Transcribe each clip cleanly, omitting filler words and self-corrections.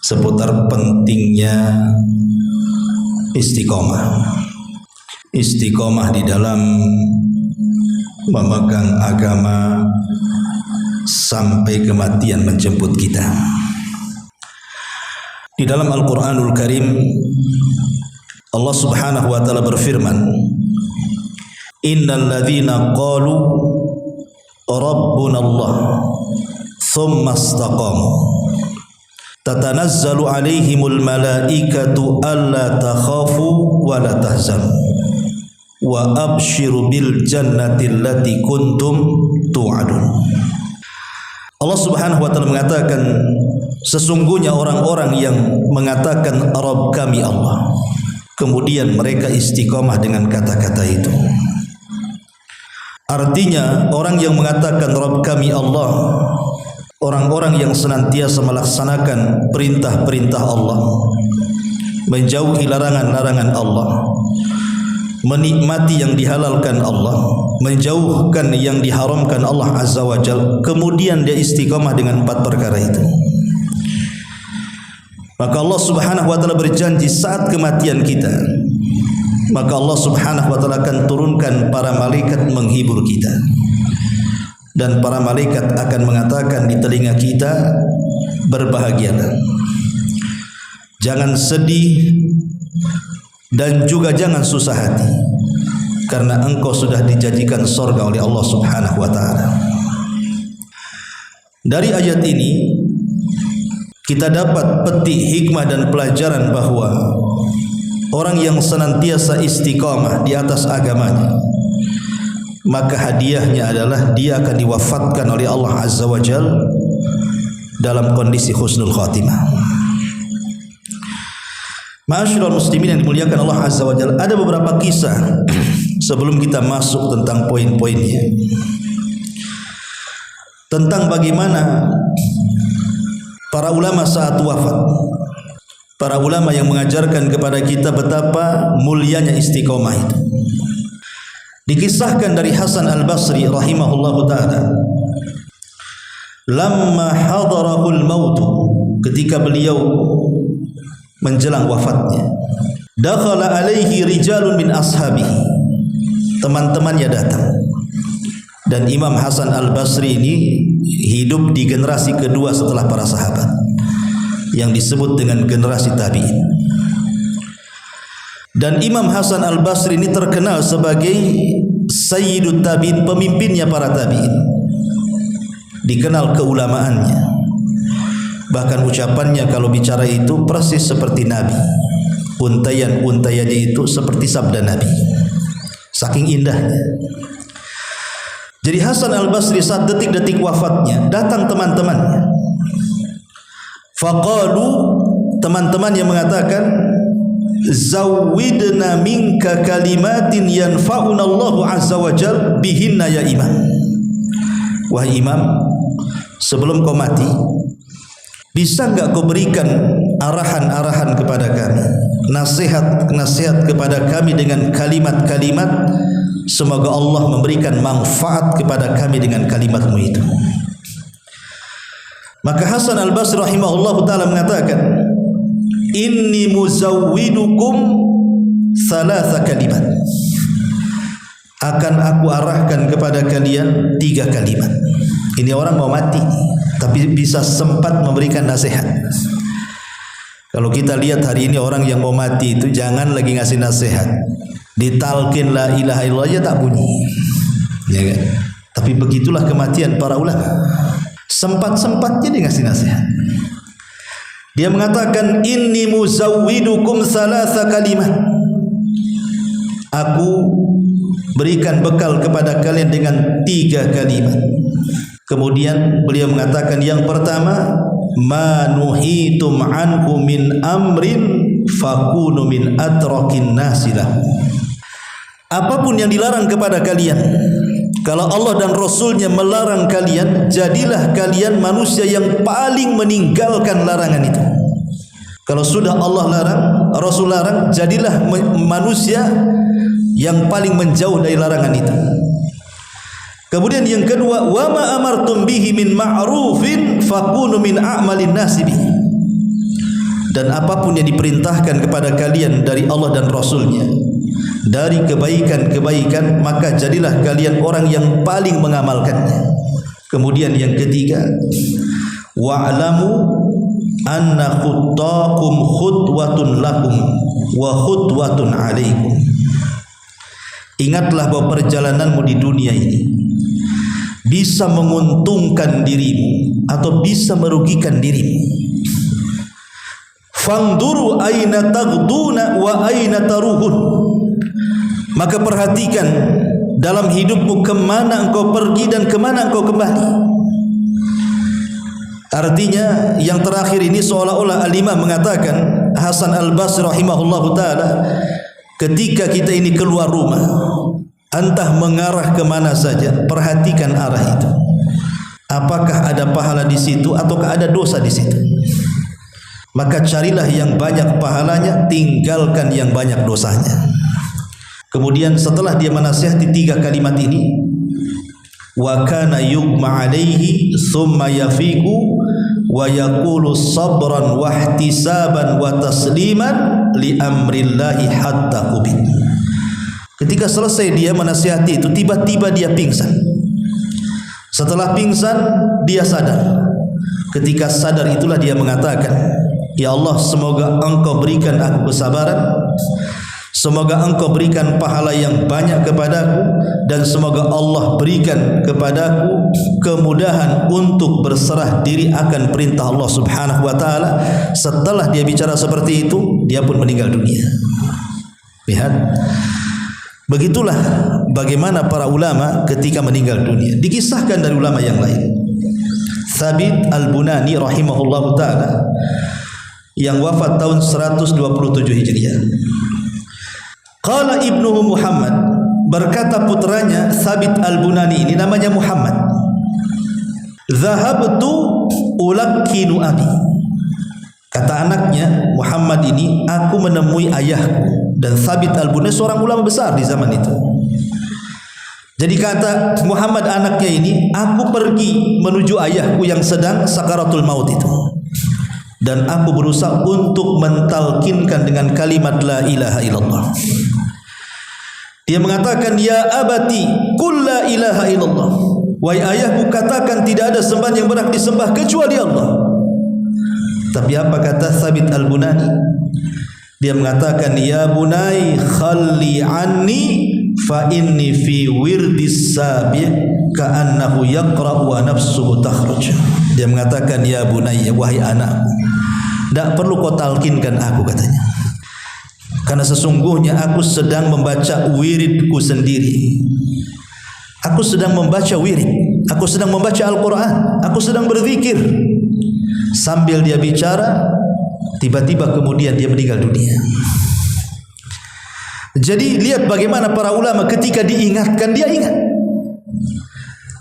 seputar pentingnya istiqomah. Istiqomah di dalam memegang agama sampai kematian menjemput kita. Di dalam Al-Quranul Karim, Allah Subhanahu wa ta'ala berfirman, Innal ladzina qalu Rabbuna Allah thumma istaqamu tatanazzalu alaihimul malaikatu alla takhafu wa la tahzanu wa abshiru bil jannati allati kuntum tu'adun. Allah Subhanahu wa ta'ala mengatakan, sesungguhnya orang-orang yang mengatakan Rabb kami Allah, kemudian mereka istiqomah dengan kata-kata itu. Artinya orang yang mengatakan Rabb kami Allah, orang-orang yang senantiasa melaksanakan perintah-perintah Allah, menjauhi larangan-larangan Allah, menikmati yang dihalalkan Allah, menjauhkan yang diharamkan Allah Azza wa Jalla, kemudian dia istiqamah dengan 4 perkara itu. Maka Allah Subhanahu wa ta'ala berjanji saat kematian kita, maka Allah Subhanahu wa ta'ala akan turunkan para malaikat menghibur kita, dan para malaikat akan mengatakan di telinga kita, berbahagialah, jangan sedih dan juga jangan susah hati, karena engkau sudah dijadikan surga oleh Allah Subhanahu wa ta'ala. Dari ayat ini kita dapat petik hikmah dan pelajaran bahwa orang yang senantiasa istiqamah di atas agamanya, maka hadiahnya adalah dia akan diwafatkan oleh Allah Azza wa Jalla dalam kondisi husnul khatimah. Ma'asyiral muslimin yang dimuliakan Allah Azza wa Jalla, ada beberapa kisah sebelum kita masuk tentang poin-poinnya, tentang bagaimana para ulama saat wafat, para ulama yang mengajarkan kepada kita betapa mulianya istiqomah itu. Dikisahkan dari Hasan Al-Basri rahimahullahu ta'ala, lamma hadarahul maut, ketika beliau menjelang wafatnya, dakhala alaihi rijalun min ashabihi, teman-temannya datang. Dan Imam Hasan Al-Basri ini hidup di generasi kedua setelah para sahabat, yang disebut dengan generasi tabi'in. Dan Imam Hasan Al-Basri ini terkenal sebagai Sayyidut Tabi'in, pemimpinnya para tabi'in, dikenal keulamaannya. Bahkan ucapannya kalau bicara itu persis seperti Nabi, untayan-untayannya itu seperti sabda Nabi, saking indahnya. Jadi Hasan Al-Basri saat detik-detik wafatnya, datang teman-temannya. Faqalu, teman-temannya mengatakan, zawwidna minka kalimatin yanfa'una Allahu Azza wa Jalla bihinna ya imam. Wahai imam, sebelum kau mati, bisa enggak kau berikan arahan-arahan kepada kami, nasihat-nasihat kepada kami dengan kalimat-kalimat, semoga Allah memberikan manfaat kepada kami dengan kalimatmu itu. Maka Hasan Al-Basri rahimahullahu ta'ala mengatakan, inni muzawwidukum thalatha kalimat, akan aku arahkan kepada kalian 3 kalimat. Ini orang mau mati tapi bisa sempat memberikan nasihat. Kalau kita lihat hari ini orang yang mau mati itu jangan lagi ngasih nasihat, ditalkin la ilaha illallah aja tak bunyi, ya kan? Tapi begitulah kematian para ulama, sempat-sempatnya dia ngasih nasihat. Dia mengatakan, inni muzawwidukum thalatha kalimat, aku berikan bekal kepada kalian dengan 3 kalimat. Kemudian beliau mengatakan, yang pertama, ma nuhitum anhu min amrin fakunu min atrakin nasilah. Apapun yang dilarang kepada kalian, kalau Allah dan Rasulnya melarang kalian, jadilah kalian manusia yang paling meninggalkan larangan itu. Kalau sudah Allah larang, Rasul larang, jadilah manusia yang paling menjauh dari larangan itu. Kemudian yang kedua, wa ma amartum bihi min ma'rufin fakunu min a'malin nasi bihi. Dan apapun yang diperintahkan kepada kalian dari Allah dan Rasulnya, dari kebaikan-kebaikan, maka jadilah kalian orang yang paling mengamalkannya. Kemudian yang ketiga, wa'lamu anna khuttakum khutwatun lakum wa khutwatun alaikum. Ingatlah bahwa perjalananmu di dunia ini bisa menguntungkan dirimu atau bisa merugikan dirimu. Fangduru aina taghduna wa aina taruhun. Maka perhatikan dalam hidupmu kemana engkau pergi dan kemana engkau kembali. Artinya yang terakhir ini seolah-olah Al-Imam mengatakan, Hasan Al-Basri rahimahullahu ta'ala, ketika kita ini keluar rumah, entah mengarah kemana saja, perhatikan arah itu. Apakah ada pahala di situ ataukah ada dosa di situ? Maka carilah yang banyak pahalanya, tinggalkan yang banyak dosanya. Kemudian setelah dia menasihati 3 kalimat ini, wa kana yughma alaihi thumma yafiqu wa yaqulu sabran wa ihtisaban wa tasliman li amrillahi hatta qubid. Ketika selesai dia menasihati itu, tiba-tiba dia pingsan. Setelah pingsan dia sadar. Ketika sadar itulah dia mengatakan, ya Allah, semoga engkau berikan aku kesabaran, semoga engkau berikan pahala yang banyak kepadaku, dan semoga Allah berikan kepadaku kemudahan untuk berserah diri akan perintah Allah subhanahu wa ta'ala. Setelah dia bicara seperti itu, dia pun meninggal dunia. Lihat, begitulah bagaimana para ulama ketika meninggal dunia. Dikisahkan dari ulama yang lain. Thabit Al-Bunani rahimahullahu ta'ala yang wafat tahun 127 Hijriah. Qala ibnuhu Muhammad, berkata putranya Thabit Al-Bunani ini namanya Muhammad, Zahabtu ulakkinu abi. Kata anaknya Muhammad ini, aku menemui ayahku. Dan Thabit Al-Bunani seorang ulama besar di zaman itu. Jadi kata Muhammad anaknya ini, aku pergi menuju ayahku yang sedang sakaratul maut itu, dan aku berusaha untuk mentalkinkan dengan kalimat la ilaha illallah. Dia mengatakan, ya abati qul la ilaha illallah. Wahai ayahku, katakan tidak ada sembahan yang berhak disembah kecuali Allah. Tapi apa kata Thabit Al-Bunani? Dia mengatakan, ya bunai khalli anni fa inni fi wirdis sabi' ka'annahu yaqra wa nafsuhu takhruj. Dia mengatakan, ya bunai, wahai anakku, tidak perlu kau talkinkan aku, katanya, karena sesungguhnya aku sedang membaca wiridku sendiri. Aku sedang membaca wirid, aku sedang membaca Al-Quran, aku sedang berzikir. Sambil dia bicara, tiba-tiba kemudian dia meninggal dunia. Jadi lihat bagaimana para ulama ketika diingatkan, dia ingat.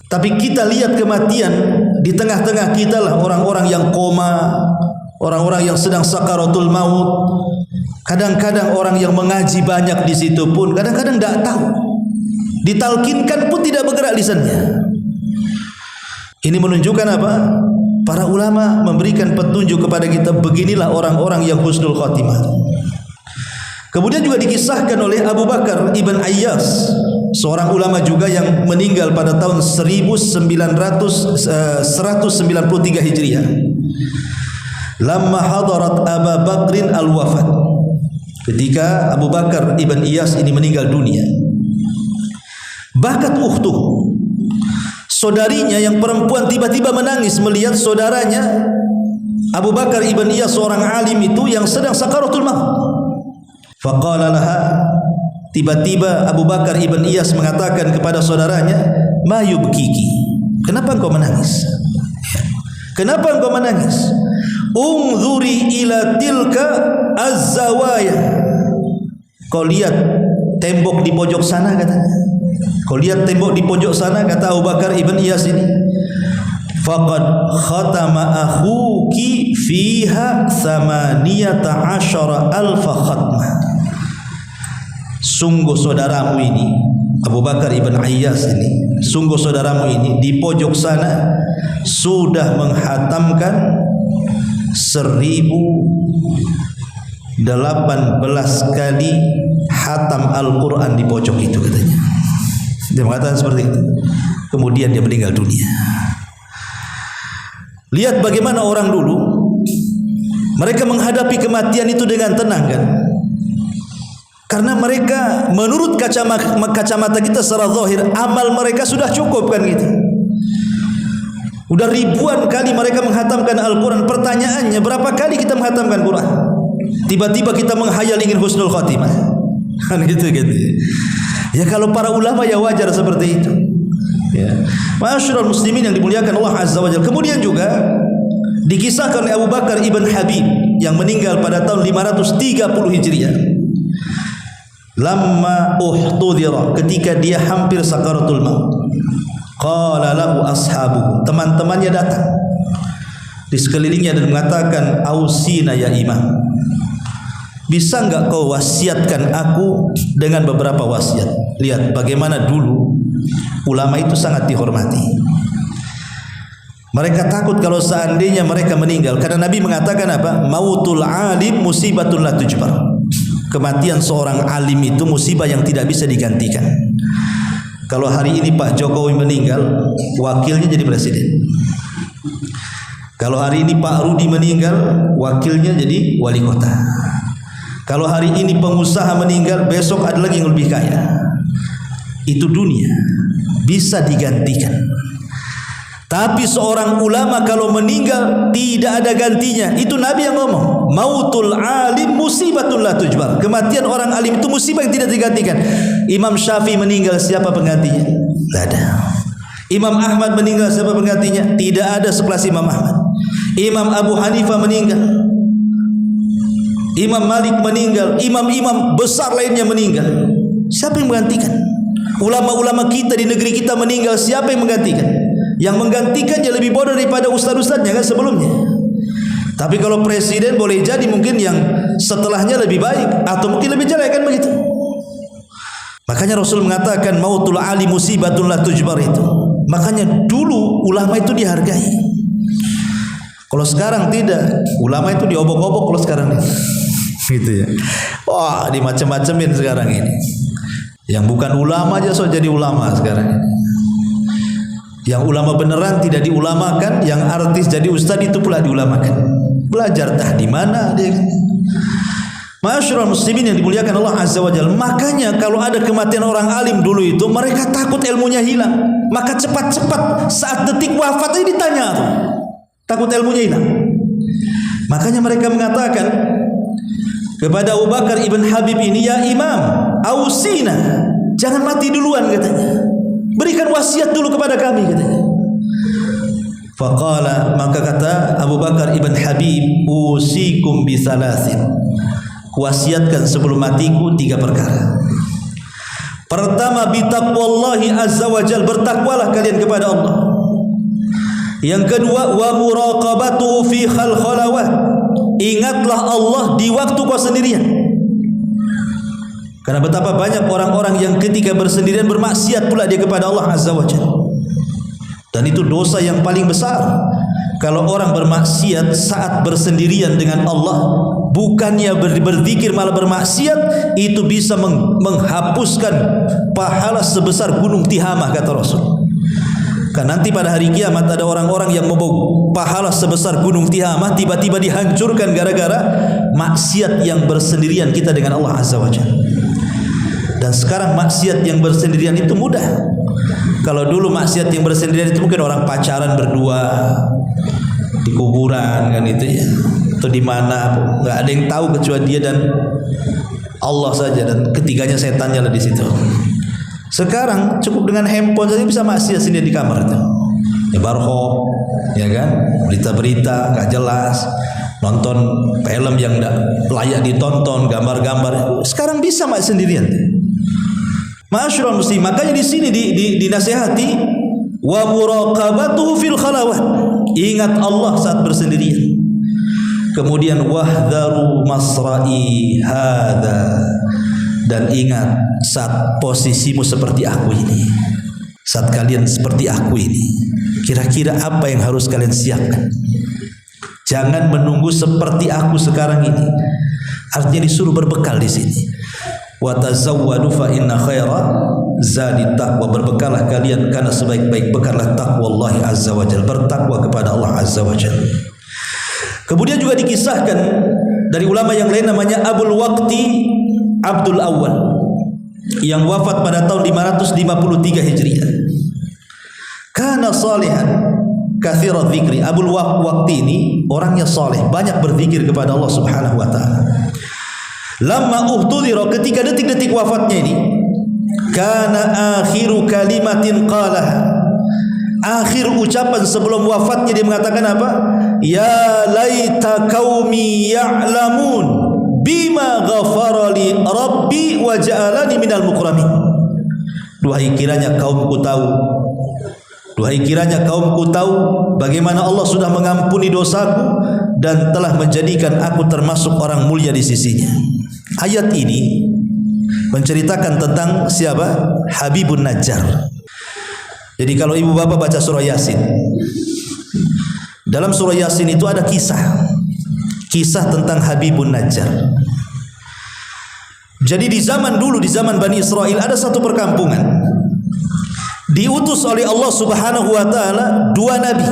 Tapi kita lihat kematian di tengah-tengah kita lah orang-orang yang koma, orang-orang yang sedang sakaratul maut. Kadang-kadang orang yang mengaji banyak di situ pun kadang-kadang tidak tahu. Ditalkinkan pun tidak bergerak lisannya. Ini menunjukkan apa? Para ulama memberikan petunjuk kepada kita, beginilah orang-orang yang husnul khatimah. Kemudian juga dikisahkan oleh Abu Bakar Ibn Ayyas, seorang ulama juga yang meninggal pada tahun 193 Hijriah. Lamma hadarat Abu Bakrin al-wafat. Ketika Abu Bakar Ibn Iyas ini meninggal dunia, bakat ukhtuh, saudarinya yang perempuan tiba-tiba menangis melihat saudaranya Abu Bakar Ibn Iyas, seorang alim itu yang sedang sakaratul maut. Faqala laha, tiba-tiba Abu Bakar Ibn Iyas mengatakan kepada saudaranya, ma yubkiki, kenapa engkau menangis? Kenapa engkau menangis? Ungzuri ila tilka az-zawaya. Kau lihat tembok di pojok sana, katanya. Kau lihat tembok di pojok sana, kata Abu Bakar Ibn Iyas ini. faqad khatama akhuki fiha 18,000 khatmah. Sungguh saudaramu ini, Abu Bakar ibn Ayyas ini, sungguh saudaramu ini di pojok sana sudah menghatamkan 1018 kali hatam Al-Quran di pojok itu, katanya. Dia mengatakan seperti itu. Kemudian dia meninggal dunia. Lihat bagaimana orang dulu, mereka menghadapi kematian itu dengan tenang, kan? Karena mereka menurut kacamata kita secara zahir, amal mereka sudah cukup, kan gitu. Udah ribuan kali mereka menghatamkan Al-Quran. Pertanyaannya, berapa kali kita menghatamkan Quran? Tiba-tiba kita menghayal ingin husnul khotimah, kan gitu. Ya kalau para ulama ya wajar seperti itu. Ya. Ma'asyiral muslimin yang dimuliakan Allah Azza wa Jalla. Kemudian juga dikisahkan oleh Abu Bakar ibn Habib yang meninggal pada tahun 530 Hijriah. Lamma uhtudira, ketika dia hampir sakaratul maut, qala lahu ashabu, teman-temannya datang di sekelilingnya dan mengatakan, ausina ya imam, bisa enggak kau wasiatkan aku dengan beberapa wasiat. Lihat bagaimana dulu ulama itu sangat dihormati. Mereka takut kalau seandainya mereka meninggal, karena Nabi mengatakan apa? Mautul alim musibatun la tujbar. Kematian seorang alim itu musibah yang tidak bisa digantikan. Kalau hari ini Pak Jokowi meninggal, wakilnya jadi presiden. Kalau hari ini Pak Rudi meninggal, wakilnya jadi wali kota. Kalau hari ini pengusaha meninggal, besok ada lagi yang lebih kaya. Itu dunia, bisa digantikan. Tapi seorang ulama kalau meninggal tidak ada gantinya. Itu Nabi yang ngomong, mautul alim musibatun la tujbar. Kematian orang alim itu musibah yang tidak digantikan. Imam Syafi'i meninggal, siapa penggantinya? Tidak ada. Imam Ahmad meninggal, siapa penggantinya? Tidak ada sekelas Imam Ahmad. Imam Abu Hanifah meninggal, Imam Malik meninggal, imam-imam besar lainnya meninggal. Siapa yang menggantikan? Ulama-ulama kita di negeri kita meninggal, siapa yang menggantikan? Yang menggantikannya lebih bodoh daripada ustaz-ustaznya, kan sebelumnya. Tapi kalau presiden boleh jadi mungkin yang setelahnya lebih baik atau mungkin lebih jelek, kan begitu. Makanya Rasul mengatakan mautul alim musibatun la tujbar itu. Makanya dulu ulama itu dihargai. Kalau sekarang tidak, ulama itu diobok-obok kalau sekarang ini. Gitu ya. Wah, dimacam-macamin sekarang ini. Yang bukan ulama aja so jadi ulama sekarang ini. Yang ulama beneran tidak diulamakan, yang artis jadi ustaz itu pula diulamakan. Belajar tah di mana dia? Ma'asyiral muslimin yang dimuliakan Allah Azza wa Jalla. Makanya kalau ada kematian orang alim dulu itu, mereka takut ilmunya hilang. Maka cepat-cepat saat detik wafat ini ditanya. Takut ilmunya hilang. Makanya mereka mengatakan kepada Abu Bakar ibn Habib ini, ya imam, ausina, jangan mati duluan, katanya. Berikan wasiat dulu kepada kami, katanya. Faqala, maka kata Abu Bakar ibn Habib, usikum bi thalathin, kuwasiatkan sebelum matiku 3 perkara. Pertama, bi taqwallahi azza wa jal, bertakwalah kalian kepada Allah. Yang kedua, wa muraqabatuhu fi khalawat, ingatlah Allah di waktu kau sendirian. Karena betapa banyak orang-orang yang ketika bersendirian bermaksiat pula dia kepada Allah Azza wa Jalla. Dan itu dosa yang paling besar. Kalau orang bermaksiat saat bersendirian dengan Allah, bukannya berzikir malah bermaksiat, itu bisa menghapuskan pahala sebesar gunung Tihamah, kata Rasul. Kan nanti pada hari kiamat ada orang-orang yang membawa pahala sebesar gunung Tihamah, tiba-tiba dihancurkan gara-gara maksiat yang bersendirian kita dengan Allah Azza wa Jalla. Dan sekarang maksiat yang bersendirian itu mudah. Kalau dulu maksiat yang bersendirian itu mungkin orang pacaran berdua di kuburan, kan itu ya, atau di mana, nggak ada yang tahu kecuali dia dan Allah saja, dan ketiganya setannya lah di situ. Sekarang cukup dengan handphone saja bisa maksiat sendiri di kamar itu. Ya barho, ya kan, berita-berita nggak jelas, nonton film yang nggak layak ditonton, gambar-gambar. Sekarang bisa maksiat sendirian. Ma'asyiral muslim, makanya di sini dinasihati wa muraqabatuhu fil khalawat, ingat Allah saat bersendirian. Kemudian wahdharu masra'i hadza, dan ingat saat posisimu seperti aku ini, saat kalian seperti aku ini, kira-kira apa yang harus kalian siapkan. Jangan menunggu seperti aku sekarang ini. Artinya disuruh berbekal di sini. Wa tazawwadu fa inna khaira zadi taqwa, berbekalah kalian karena sebaik-baik bekallah taqwallahi azza wajalla, bertakwa kepada Allah azza wajalla. Kemudian juga dikisahkan dari ulama yang lain namanya Abul Waqti Abdul Awwal yang wafat pada tahun 553 Hijriah. Kana salihan katsira dzikri. Abul Waqti ini orangnya saleh, banyak berzikir kepada Allah Subhanahu wa taala. Lamma uhtudira, ketika detik-detik wafatnya ini, kana akhiru kalimatin qalaha, akhir ucapan sebelum wafatnya dia mengatakan apa? Ya laita qaumi ya'lamun bima ghafara li rabbi wa ja'alani minal mukramin. Duhai kiranya kaumku tahu, duhai kiranya kaumku tahu bagaimana Allah sudah mengampuni dosaku dan telah menjadikan aku termasuk orang mulia di sisinya. Ayat ini menceritakan tentang siapa? Habibun Najjar. Jadi kalau ibu bapak baca surah Yasin, dalam surah Yasin itu ada kisah tentang Habibun Najjar. Jadi di zaman dulu, di zaman Bani Israel, ada satu perkampungan diutus oleh Allah Subhanahu wa taala 2 nabi.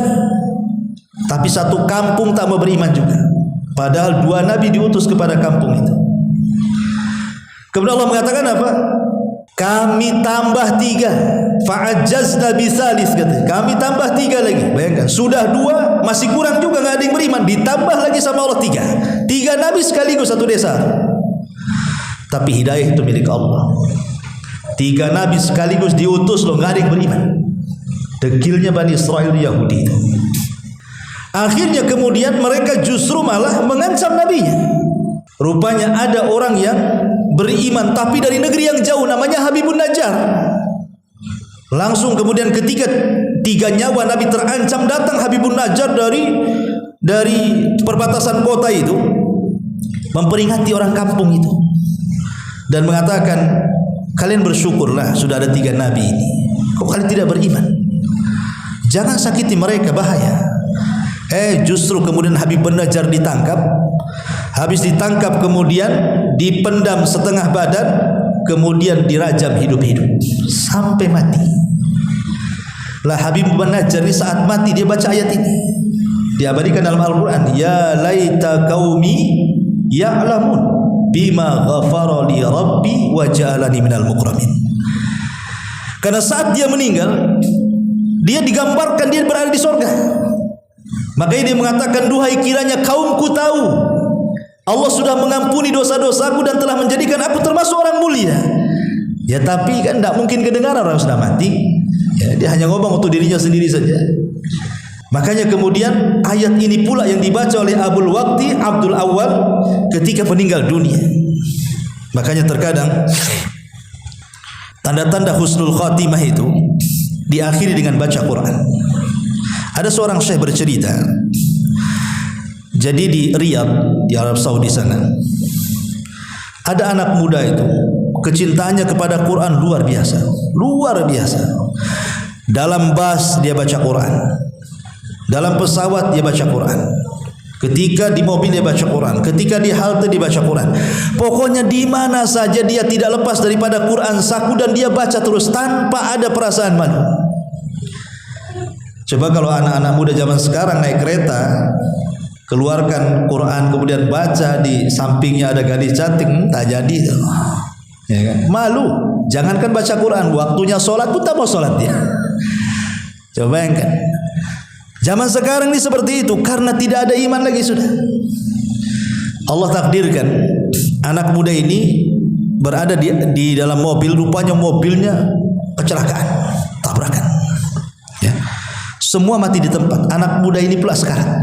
Tapi satu kampung tak mau beriman juga. Padahal 2 nabi diutus kepada kampung itu. Kemudian Allah mengatakan apa? Kami tambah 3. Fa'ajjazna bisalis, kata. Kami tambah 3 lagi. Bayangkan, sudah 2 masih kurang juga, enggak ada yang beriman, ditambah lagi sama Allah 3. 3 nabi sekaligus satu desa. Tapi hidayah itu milik Allah. 3 nabi sekaligus diutus loh, enggak ada yang beriman. Dekilnya Bani Israel Yahudi. Akhirnya kemudian mereka justru malah mengancam nabinya. Rupanya ada orang yang beriman tapi dari negeri yang jauh, namanya Habibun Najjar. Langsung kemudian ketika 3 nyawa Nabi terancam, datang Habibun Najjar dari perbatasan kota itu, memperingati orang kampung itu dan mengatakan, kalian bersyukurlah sudah ada 3 nabi ini. Kok kalian tidak beriman? Jangan sakiti mereka, bahaya. Justru kemudian Habibun Najjar ditangkap. Habis ditangkap kemudian dipendam setengah badan, kemudian dirajam hidup-hidup sampai mati. Lah Habibun Najjar ini saat mati dia baca ayat ini, diabadikan dalam Al-Quran. Ya laita qaumi ya'lamun bima ghafara li rabbi wa ja'alani minal mukramin. Karena saat dia meninggal, dia digambarkan dia berada di surga. Makanya dia mengatakan, duhai kiranya kaumku tahu Allah sudah mengampuni dosa-dosaku dan telah menjadikan aku termasuk orang mulia. Ya tapi kan tidak mungkin kedengaran, orang sudah mati. Ya, dia hanya ngomong untuk dirinya sendiri saja. Makanya kemudian ayat ini pula yang dibaca oleh Abul Waqti Abdul Awwal ketika meninggal dunia. Makanya terkadang tanda-tanda husnul khatimah itu diakhiri dengan baca Quran. Ada seorang syekh bercerita, jadi di Riyadh, di Arab Saudi sana, ada anak muda itu kecintaannya kepada Quran luar biasa, luar biasa. Dalam bus dia baca Quran, dalam pesawat dia baca Quran, ketika di mobil dia baca Quran, ketika di halte dia baca Quran. Pokoknya di mana saja dia tidak lepas daripada Quran saku dan dia baca terus tanpa ada perasaan malu. Coba kalau anak-anak muda zaman sekarang naik kereta, keluarkan Quran kemudian baca, di sampingnya ada gadis cantik, tak jadi, ya kan? Malu. Jangankan baca Quran, waktunya sholat pun tak mau sholat dia. Coba bayangkan, zaman sekarang ini seperti itu karena tidak ada iman lagi sudah. Allah takdirkan anak muda ini berada di dalam mobil, rupanya mobilnya kecelakaan, tabrakan. Ya. Semua mati di tempat. Anak muda ini pula sekarang.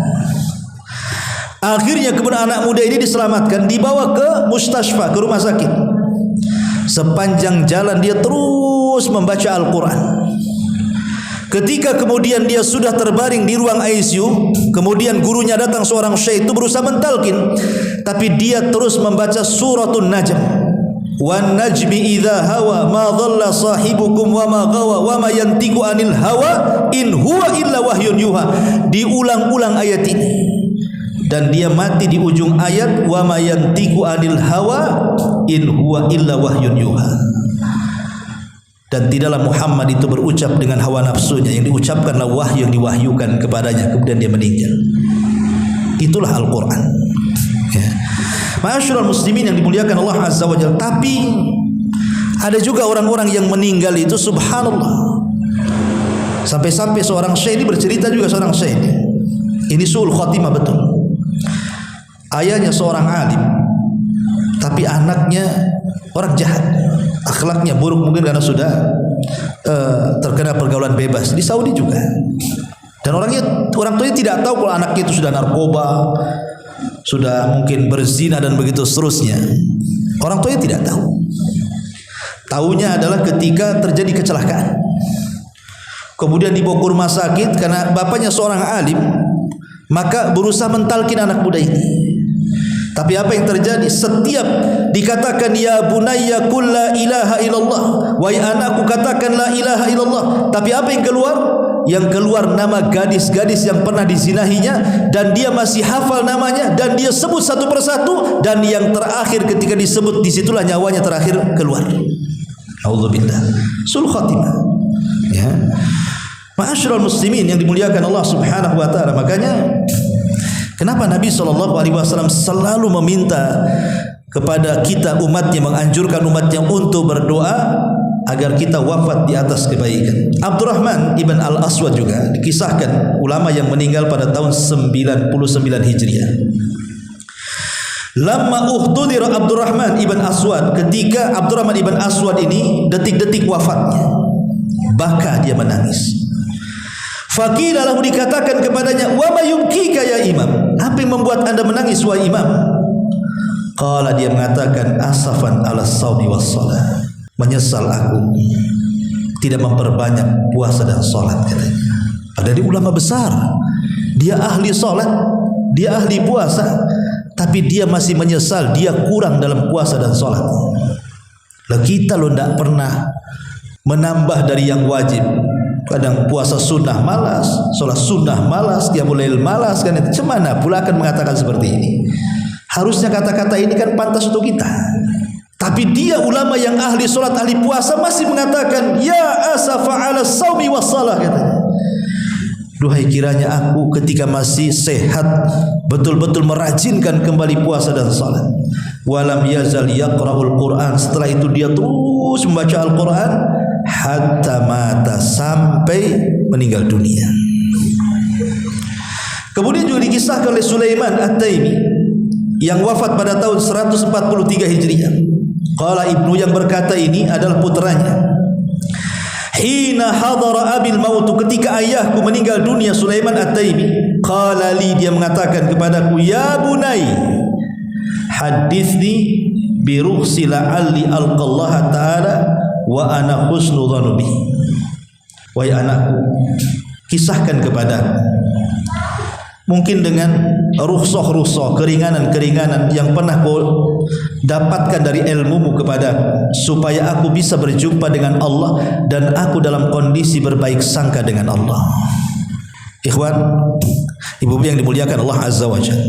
Akhirnya kemudian anak muda ini diselamatkan, dibawa ke mustasfa, ke rumah sakit. Sepanjang jalan dia terus membaca Al-Quran. Ketika kemudian dia sudah terbaring di ruang ICU, kemudian gurunya datang, seorang syekh itu berusaha mentalkin, tapi dia terus membaca suratun Najm. Wan najmi idza hawa ma dhalla sahibukum wa ma ghawa wa ma yantiqu anil hawa in huwa illa wahyun yuha. Diulang-ulang ayat ini dan dia mati di ujung ayat wa ma yantiqu anil hawa in huwa illa wahyun yuha. Dan tidaklah Muhammad itu berucap dengan hawa nafsunya, yang diucapkanlah wahyu yang diwahyukan kepadanya, kemudian dia meninggal. Itulah Al-Quran. Ya. Ma'asyiral muslimin yang dimuliakan Allah Azza wa Jalla. Tapi ada juga orang-orang yang meninggal itu subhanallah. Sampai-sampai seorang syekh ini bercerita juga, seorang syekh ini su'ul khatimah betul. Ayahnya seorang alim, tapi anaknya orang jahat, akhlaknya buruk, mungkin karena sudah terkena pergaulan bebas di Saudi juga. Dan orang tuanya tidak tahu kalau anaknya itu sudah narkoba, sudah mungkin berzina dan begitu seterusnya. Orang tuanya tidak tahu. Taunya adalah ketika terjadi kecelakaan, kemudian dibawa ke rumah sakit karena bapaknya seorang alim, maka berusaha mentalkin anak muda ini. Tapi apa yang terjadi? Setiap dikatakan ya bunayya qul la ilaha illallah, wahai anakku katakan la ilaha illallah, tapi apa yang keluar? Yang keluar nama gadis-gadis yang pernah dizinahinya, dan dia masih hafal namanya dan dia sebut satu persatu, dan yang terakhir ketika disebut disitulah nyawanya terakhir keluar. Auzubillah. Sul khatimah. Ya. Ma'asyiral muslimin yang dimuliakan Allah Subhanahu wa taala, makanya kenapa Nabi SAW selalu meminta kepada kita umatnya, menganjurkan umatnya untuk berdoa agar kita wafat di atas kebaikan. Abdurrahman ibn al-Aswad juga dikisahkan ulama yang meninggal pada tahun 99 Hijriah. Lamma uhtudira Abdurrahman ibn Aswad, ketika Abdurrahman ibn Aswad ini detik-detik wafatnya, baka dia menangis. Faqila lahu, dikatakan kepadanya, wa ma yubkika ya imam, apa yang membuat anda menangis wahai imam? Qala, dia mengatakan, asafan ala shaumi was shalah, menyesal aku tidak memperbanyak puasa dan salat, katanya. Ada di ulama besar, dia ahli salat, dia ahli puasa, tapi dia masih menyesal dia kurang dalam puasa dan salat. Lah kita lo tidak pernah menambah dari yang wajib. Kadang puasa sunnah malas, sholat sunnah malas, qiyamul lail malas, kan itu cemana pula akan mengatakan seperti ini. Harusnya kata-kata ini kan pantas untuk kita. Tapi dia ulama yang ahli sholat, ahli puasa masih mengatakan ya asafa ala shaumi was shalah, katanya. Duhai kiranya aku ketika masih sehat betul-betul merajinkan kembali puasa dan salat. Walam yazal yaqra'ul Quran, setelah itu dia terus membaca Al-Quran hatta mata, sampai meninggal dunia. Kemudian juga dikisahkan oleh Sulaiman At-Taimi yang wafat pada tahun 143 Hijriah. Qala ibnu, yang berkata ini adalah putranya. Hina hadara abil maut, ketika ayahku meninggal dunia, Sulaiman At-Taimi, qala li, dia mengatakan kepadaku, ya bunai hadithni bi rukhsi la'alli alqallaha ta'ala wa ana husnu dhanubi. Wahai anakku, kisahkan kepadaku, mungkin dengan rukhsah, keringanan-keringanan yang pernah kau dapatkan dari ilmumu kepadaku, supaya aku bisa berjumpa dengan Allah dan aku dalam kondisi berbaik sangka dengan Allah. Ikhwan, ibu-ibu yang dimuliakan Allah Azza wa Jalla,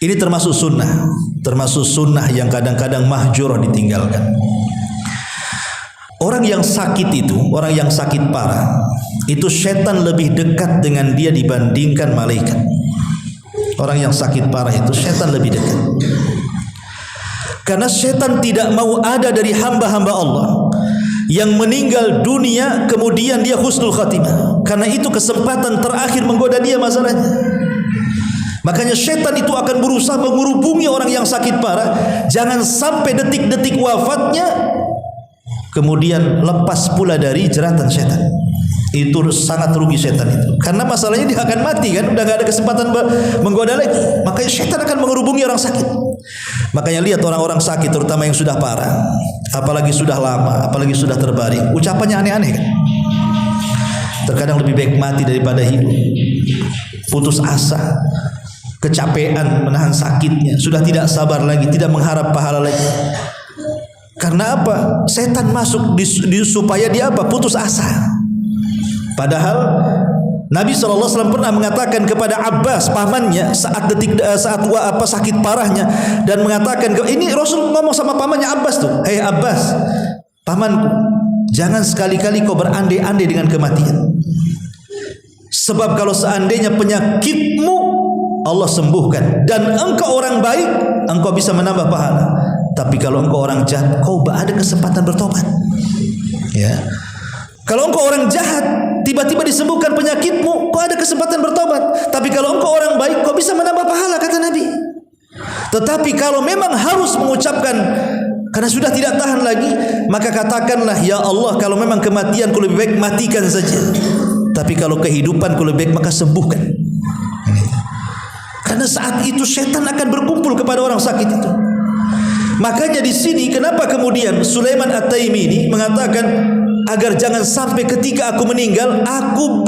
ini termasuk sunnah yang kadang-kadang mahjurah, ditinggalkan. Orang yang sakit itu, orang yang sakit parah, itu setan lebih dekat dengan dia dibandingkan malaikat. Orang yang sakit parah itu setan lebih dekat. Karena setan tidak mau ada dari hamba-hamba Allah yang meninggal dunia kemudian dia husnul khatimah. Karena itu kesempatan terakhir menggoda dia masalahnya. Makanya setan itu akan berusaha menghubungi orang yang sakit parah, jangan sampai detik-detik wafatnya kemudian lepas pula dari jeratan setan. Itu sangat rugi setan itu. Karena masalahnya dia akan mati kan, udah gak ada kesempatan menggoda lagi. Makanya setan akan menghubungi orang sakit. Makanya lihat orang-orang sakit, terutama yang sudah parah, apalagi sudah lama, apalagi sudah terbaring, ucapannya aneh-aneh kan. Terkadang lebih baik mati daripada hidup. Putus asa, kecapean menahan sakitnya, sudah tidak sabar lagi, tidak mengharap pahala lagi. Karena apa? Setan masuk supaya dia apa? Putus asa. Padahal Nabi SAW pernah mengatakan kepada Abbas pamannya saat sakit parahnya, dan mengatakan, ini Rasul ngomong sama pamannya Abbas tuh, "Hei Abbas, pamanku, jangan sekali-kali kau berandai-andai dengan kematian. Sebab kalau seandainya penyakitmu Allah sembuhkan dan engkau orang baik, engkau bisa menambah pahala. Tapi kalau engkau orang jahat, kau ada kesempatan bertobat." Ya. Kalau engkau orang jahat, tiba-tiba disembuhkan penyakitmu, kau ada kesempatan bertobat. Tapi kalau engkau orang baik, kau bisa menambah pahala, kata Nabi. Tetapi kalau memang harus mengucapkan karena sudah tidak tahan lagi, maka katakanlah, "Ya Allah, kalau memang kematianku lebih baik matikan saja. Tapi kalau kehidupanku lebih baik maka sembuhkan." Karena saat itu setan akan berkumpul kepada orang sakit itu. Makanya di sini kenapa kemudian Sulaiman At-Taimi ini mengatakan, agar jangan sampai ketika aku meninggal aku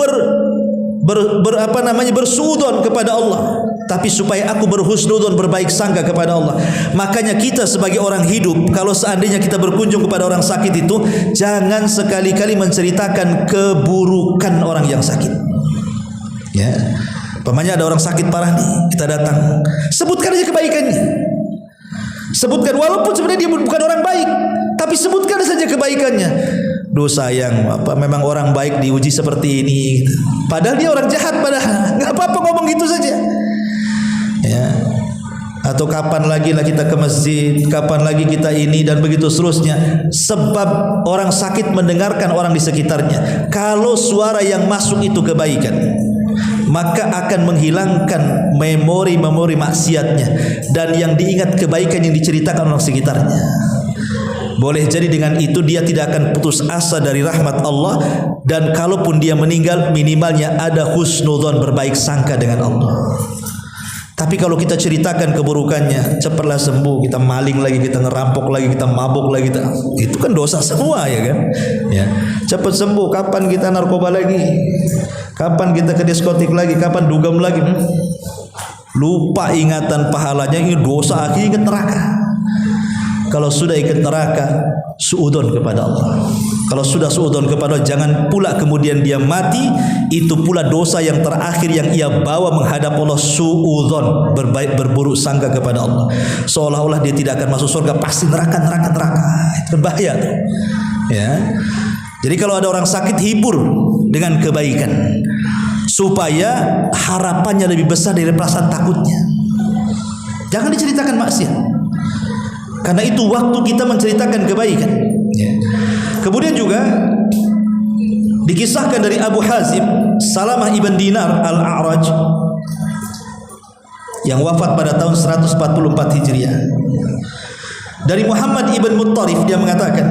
bersuudzon kepada Allah, tapi supaya aku berhusnudzon, berbaik sangka kepada Allah. Makanya kita sebagai orang hidup, kalau seandainya kita berkunjung kepada orang sakit itu, jangan sekali-kali menceritakan keburukan orang yang sakit. Ya, umpamanya ada orang sakit parah nih, kita datang, sebutkan aja kebaikannya. Sebutkan, walaupun sebenarnya dia bukan orang baik, tapi sebutkan saja kebaikannya. Duh sayang, memang orang baik diuji seperti ini. Padahal dia orang jahat, padahal nggak apa-apa ngomong gitu saja. Ya. Atau kapan lagi lah kita ke masjid, kapan lagi kita ini, dan begitu seterusnya. Sebab orang sakit mendengarkan orang di sekitarnya. Kalau suara yang masuk itu kebaikan, maka akan menghilangkan memori-memori maksiatnya, dan yang diingat kebaikan yang diceritakan orang sekitarnya. Boleh jadi dengan itu dia tidak akan putus asa dari rahmat Allah, dan kalaupun dia meninggal minimalnya ada husnudzon, berbaik sangka dengan Allah. Tapi kalau kita ceritakan keburukannya, cepatlah sembuh, kita maling lagi, kita ngerampok lagi, kita mabuk lagi, itu kan dosa semua, ya kan? Ya, cepat sembuh. Kapan kita narkoba lagi? Kapan kita ke diskotik lagi? Kapan dugem lagi? Lupa ingatan pahalanya, ini dosa, akhirnya ingat neraka. Kalau sudah ikut neraka, suudzon kepada Allah. Kalau sudah suudzon kepada Allah, jangan pula kemudian dia mati, itu pula dosa yang terakhir yang ia bawa menghadap Allah, suudzon, berburuk sangka kepada Allah. Seolah-olah dia tidak akan masuk surga, pasti neraka. Itu bahaya tuh. Ya. Jadi kalau ada orang sakit, hibur dengan kebaikan, supaya harapannya lebih besar dari perasaan takutnya. Jangan diceritakan maksiat. Karena itu waktu kita menceritakan kebaikan. Ya. Kemudian juga dikisahkan dari Abu Hazim Salamah ibn Dinar Al-A'raj yang wafat pada tahun 144 Hijriah. Dari Muhammad ibn Muttarif, dia mengatakan,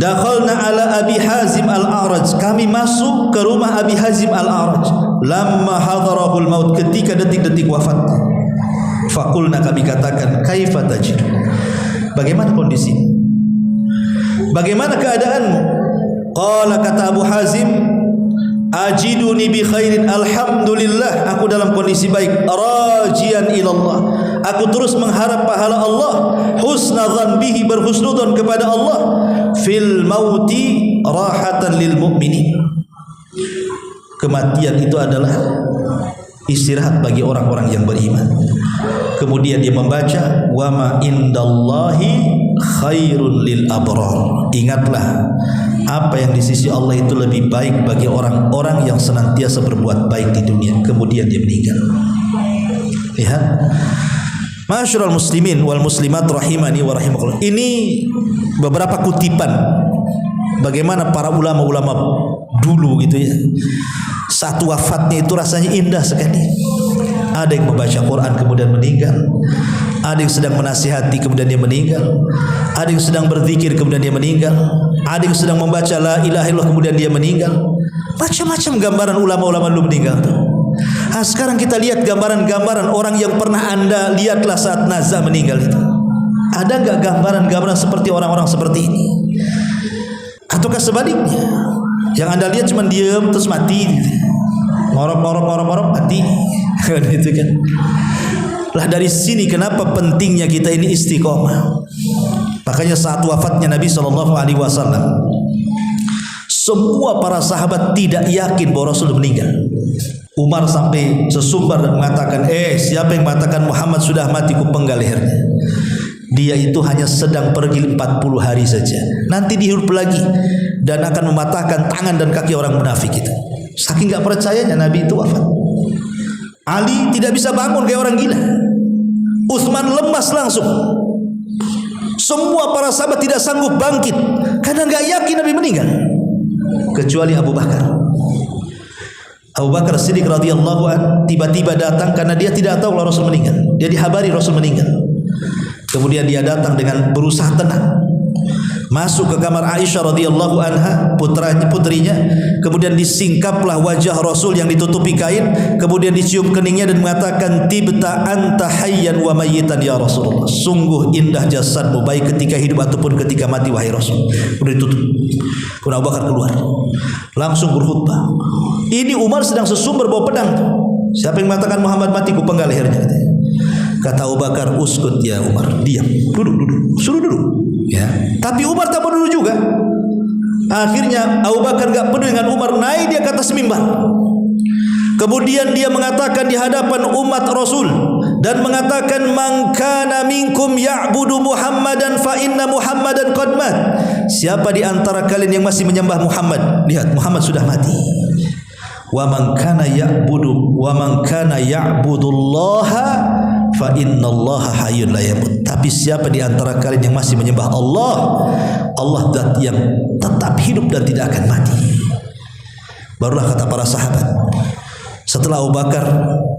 dakhalna ala Abi Hazim Al-A'raj, kami masuk ke rumah Abi Hazim Al-A'raj lamma hadarahul maut, ketika detik-detik wafatnya. Fakulna, kami katakan, kaifa tajid, bagaimana kondisi, bagaimana keadaanmu? Qala, kata Abu Hazim, ajiduni bi khairin, alhamdulillah, aku dalam kondisi baik, rajian ilallah, aku terus mengharap pahala Allah, husna dzanbihi, berhusnudzon kepada Allah, fil mauti rahatan lil mu'minin, kematian itu adalah istirahat bagi orang-orang yang beriman. Kemudian dia membaca, wa ma indallahi khairun lil abrar, ingatlah apa yang di sisi Allah itu lebih baik bagi orang-orang yang senantiasa berbuat baik di dunia. Kemudian dia meninggal. Lihat, ma'asyiral muslimin wal muslimat rahimani wa rahimakumullah. Ini beberapa kutipan bagaimana para ulama-ulama dulu gitu ya. Saat wafatnya itu rasanya indah sekali. Ada yang membaca Quran kemudian meninggal, ada yang sedang menasihati kemudian dia meninggal, ada yang sedang berzikir kemudian dia meninggal, ada yang sedang membaca la ilaha illallah kemudian dia meninggal. Macam-macam gambaran ulama-ulama dulu meninggal. Nah, sekarang kita lihat gambaran-gambaran orang yang pernah Anda lihatlah saat nazah meninggal itu. Ada enggak gambaran-gambaran seperti orang-orang seperti ini? Ataukah sebaliknya? Yang Anda lihat cuma diam terus mati, ngorok mati. Itu kan. Lah dari sini kenapa pentingnya kita ini istiqomah. Makanya saat wafatnya Nabi SAW, semua para sahabat tidak yakin bahwa Rasul meninggal. Umar sampai sesumbar dan mengatakan, siapa yang mengatakan Muhammad sudah mati, ku penggal lehernya. Dia itu hanya sedang pergi 40 hari saja, nanti dihirup lagi dan akan mematahkan tangan dan kaki orang munafik itu. Saking gak percayanya Nabi itu wafat. Ali tidak bisa bangun kayak orang gila. Utsman lemas langsung. Semua para sahabat tidak sanggup bangkit karena gak yakin Nabi meninggal, kecuali Abu Bakar. Abu Bakar Siddiq radhiyallahu anhu tiba-tiba datang karena dia tidak tahu kalau Rasul meninggal. Dia dihabari Rasul meninggal. Kemudian dia datang dengan berusaha tenang, masuk ke kamar Aisyah radhiyallahu anha, putrinya. Kemudian disingkaplah wajah Rasul yang ditutupi kain, kemudian dicium keningnya dan mengatakan, tibta anta hayyan wa mayyitan ya Rasulullah. Sungguh indah jasadmu, baik ketika hidup ataupun ketika mati wahai Rasul. Kemudian ditutup. Kemudian Abu Bakar keluar, langsung berkhutbah. Ini Umar sedang sesumber bawa pedang. Siapa yang mengatakan Muhammad mati, ku penggal lehernya. Kata Abu Bakar, uskut ya Umar, diam, duduk, suruh duduk. Ya. Tapi Umar tak mau duduk juga. Akhirnya Abu Bakar gak peduli dengan Umar, naik dia ke atas mimbar. Kemudian dia mengatakan di hadapan umat Rasul dan mengatakan, man kana minkum ya'budu Muhammadan fa inna Muhammadan qad mat. Siapa di antara kalian yang masih menyembah Muhammad, lihat Muhammad sudah mati. Wa man kana ya'budullaha fa innallaha hayyun la yamut. Tapi siapa di antara kalian yang masih menyembah Allah, Allah zat yang tetap hidup dan tidak akan mati. Barulah kata para sahabat, setelah Abu Bakar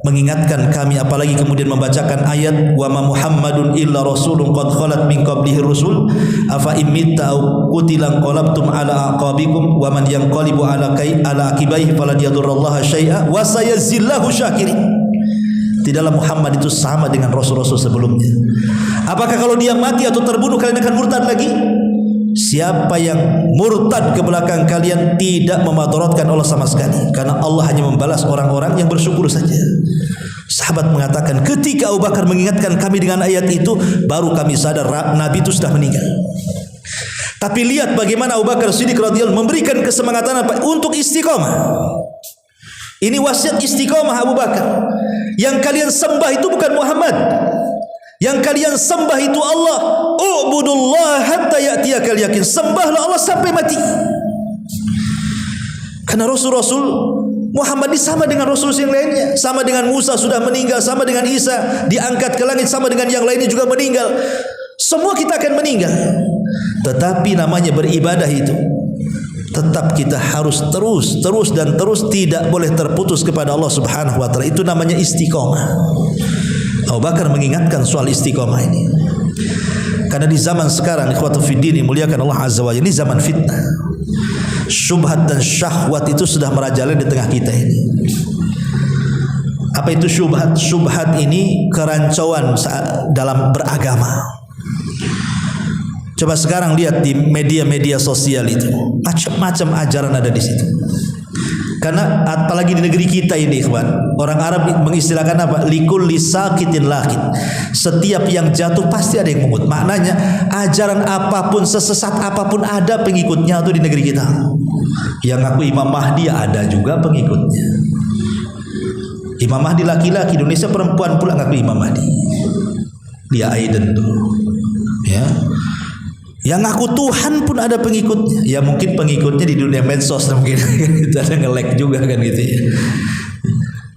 mengingatkan kami, apalagi kemudian membacakan ayat wa ma Muhammadun illa rasulun qad khalat min qablihi rusul afa imitta aw qutilan qalabtum ala aqabikum wa man yanqalibu ala akibaihi falan yadurrallaha syai'a wa sayazillahu syakirin. Tidaklah Muhammad itu sama dengan rasul-rasul sebelumnya. Apakah kalau dia mati atau terbunuh kalian akan murtad lagi? Siapa yang murtad ke belakang kalian tidak memadaratkan Allah sama sekali, karena Allah hanya membalas orang-orang yang bersyukur saja. Sahabat mengatakan, ketika Abu Bakar mengingatkan kami dengan ayat itu, baru kami sadar Nabi itu sudah meninggal. Tapi lihat bagaimana Abu Bakar Siddiq radhiyallahu memberikan kesemangatan apa? Untuk istiqomah. Ini wasiat istiqomah Abu Bakar. Yang kalian sembah itu bukan Muhammad, yang kalian sembah itu Allah. Ubudullah hatta ya'tiyakal yakin. Sembahlah Allah sampai mati. Karena Rasul-Rasul Muhammad ini sama dengan Rasul yang lainnya, sama dengan Musa sudah meninggal, sama dengan Isa diangkat ke langit, sama dengan yang lainnya juga meninggal. Semua kita akan meninggal. Tetapi namanya beribadah itu tetap kita harus terus tidak boleh terputus kepada Allah Subhanahu wa taala. Itu namanya istiqomah. Abu Bakar mengingatkan soal istiqomah ini. Karena di zaman sekarang, ikhwatu fiddin muliakan Allah Azza wa Jalla, ini zaman fitnah. Syubhat dan syahwat itu sudah merajalela di tengah kita ini. Apa itu syubhat? Syubhat ini kerancauan dalam beragama. Coba sekarang lihat di media-media sosial itu, macam-macam ajaran ada di situ. Karena apalagi di negeri kita ini, ikhwan, orang Arab mengistilahkan apa? Likulli sakitin lakit. Setiap yang jatuh pasti ada yang mengut. Maknanya ajaran apapun, sesesat apapun ada pengikutnya tuh di negeri kita. Yang ngaku Imam Mahdi ada juga pengikutnya. Imam Mahdi laki-laki, Indonesia perempuan pula ngaku Imam Mahdi. Dia Aiden tuh, ya. Yang ngaku Tuhan pun ada pengikutnya. Ya mungkin pengikutnya di dunia medsos mungkin kita ada nge-like juga kan gitu ya.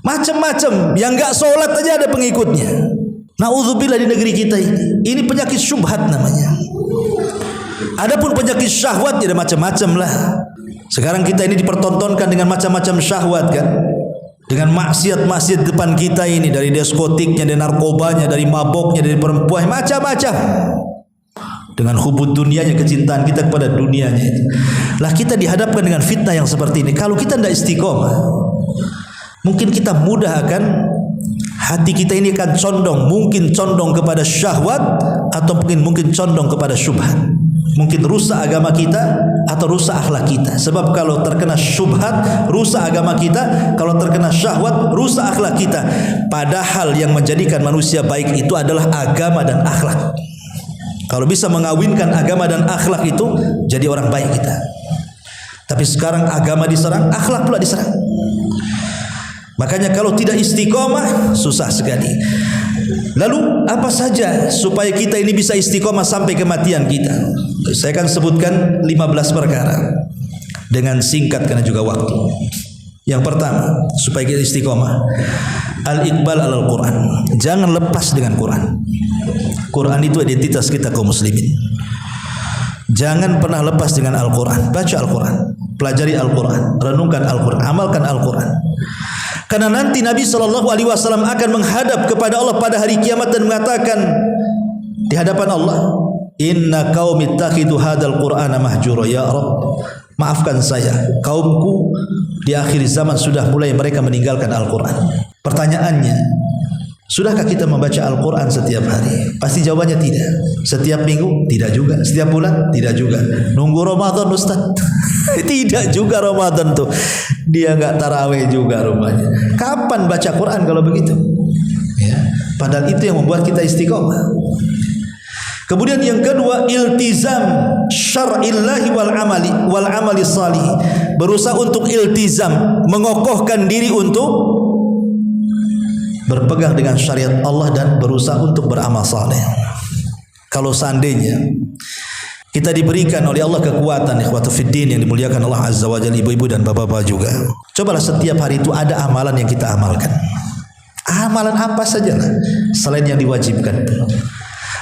Macam-macam, yang enggak sholat aja ada pengikutnya. Nauzubillah di negeri kita ini. Ini penyakit syubhat namanya. Adapun penyakit syahwat ya ada macam-macam lah. Sekarang kita ini dipertontonkan dengan macam-macam syahwat kan. Dengan maksiat-maksiat depan kita ini, dari diskotiknya, dari narkobanya, dari maboknya, dari perempuan, macam-macam. Dengan hubud dunianya, kecintaan kita kepada dunianya itu. Lah kita dihadapkan dengan fitnah yang seperti ini. Kalau kita tidak istiqomah, mungkin kita mudah akan, hati kita ini akan condong, mungkin condong kepada syahwat atau mungkin condong kepada syubhat. Mungkin rusak agama kita atau rusak akhlak kita. Sebab kalau terkena syubhat, rusak agama kita. Kalau terkena syahwat, rusak akhlak kita. Padahal yang menjadikan manusia baik itu adalah agama dan akhlak. Kalau bisa mengawinkan agama dan akhlak itu, jadi orang baik kita. Tapi sekarang agama diserang, akhlak pula diserang. Makanya kalau tidak istiqomah, susah sekali. Lalu apa saja supaya kita ini bisa istiqomah sampai kematian kita? Saya akan sebutkan 15 perkara dengan singkat karena juga waktu. Yang pertama, supaya kita istiqomah, al-iqbal alal Quran. Jangan lepas dengan Quran. Quran itu identitas kita kaum muslimin. Jangan pernah lepas dengan Al-Quran. Baca Al-Quran, pelajari Al-Quran, renungkan Al-Quran, amalkan Al-Quran. Karena nanti Nabi SAW akan menghadap kepada Allah pada hari kiamat dan mengatakan di hadapan Allah, Inna qaumi ittakhidhu hadzal Qur'ana mahjura. Ya Rabb, maafkan saya, kaumku di akhir zaman sudah mulai mereka meninggalkan Al-Quran. Pertanyaannya, sudahkah kita membaca Al-Quran setiap hari? Pasti jawabannya tidak. Setiap minggu? Tidak juga. Setiap bulan? Tidak juga. Nunggu Ramadan Ustaz? Tidak juga Ramadan tuh. Dia enggak tarawih juga rupanya. Kapan baca Quran kalau begitu? Ya. Padahal itu yang membuat kita istiqomah. Kemudian yang kedua, iltizam syar'illahi wal amali salih. Berusaha untuk iltizam, mengokohkan diri untuk berpegang dengan syariat Allah dan berusaha untuk beramal saleh. Kalau seandainya kita diberikan oleh Allah kekuatan, ikhwatu fiddin yang dimuliakan Allah Azza wa Jalla, ibu-ibu dan bapak-bapak juga, cobalah setiap hari itu ada amalan yang kita amalkan. Amalan apa sajalah selain yang diwajibkan.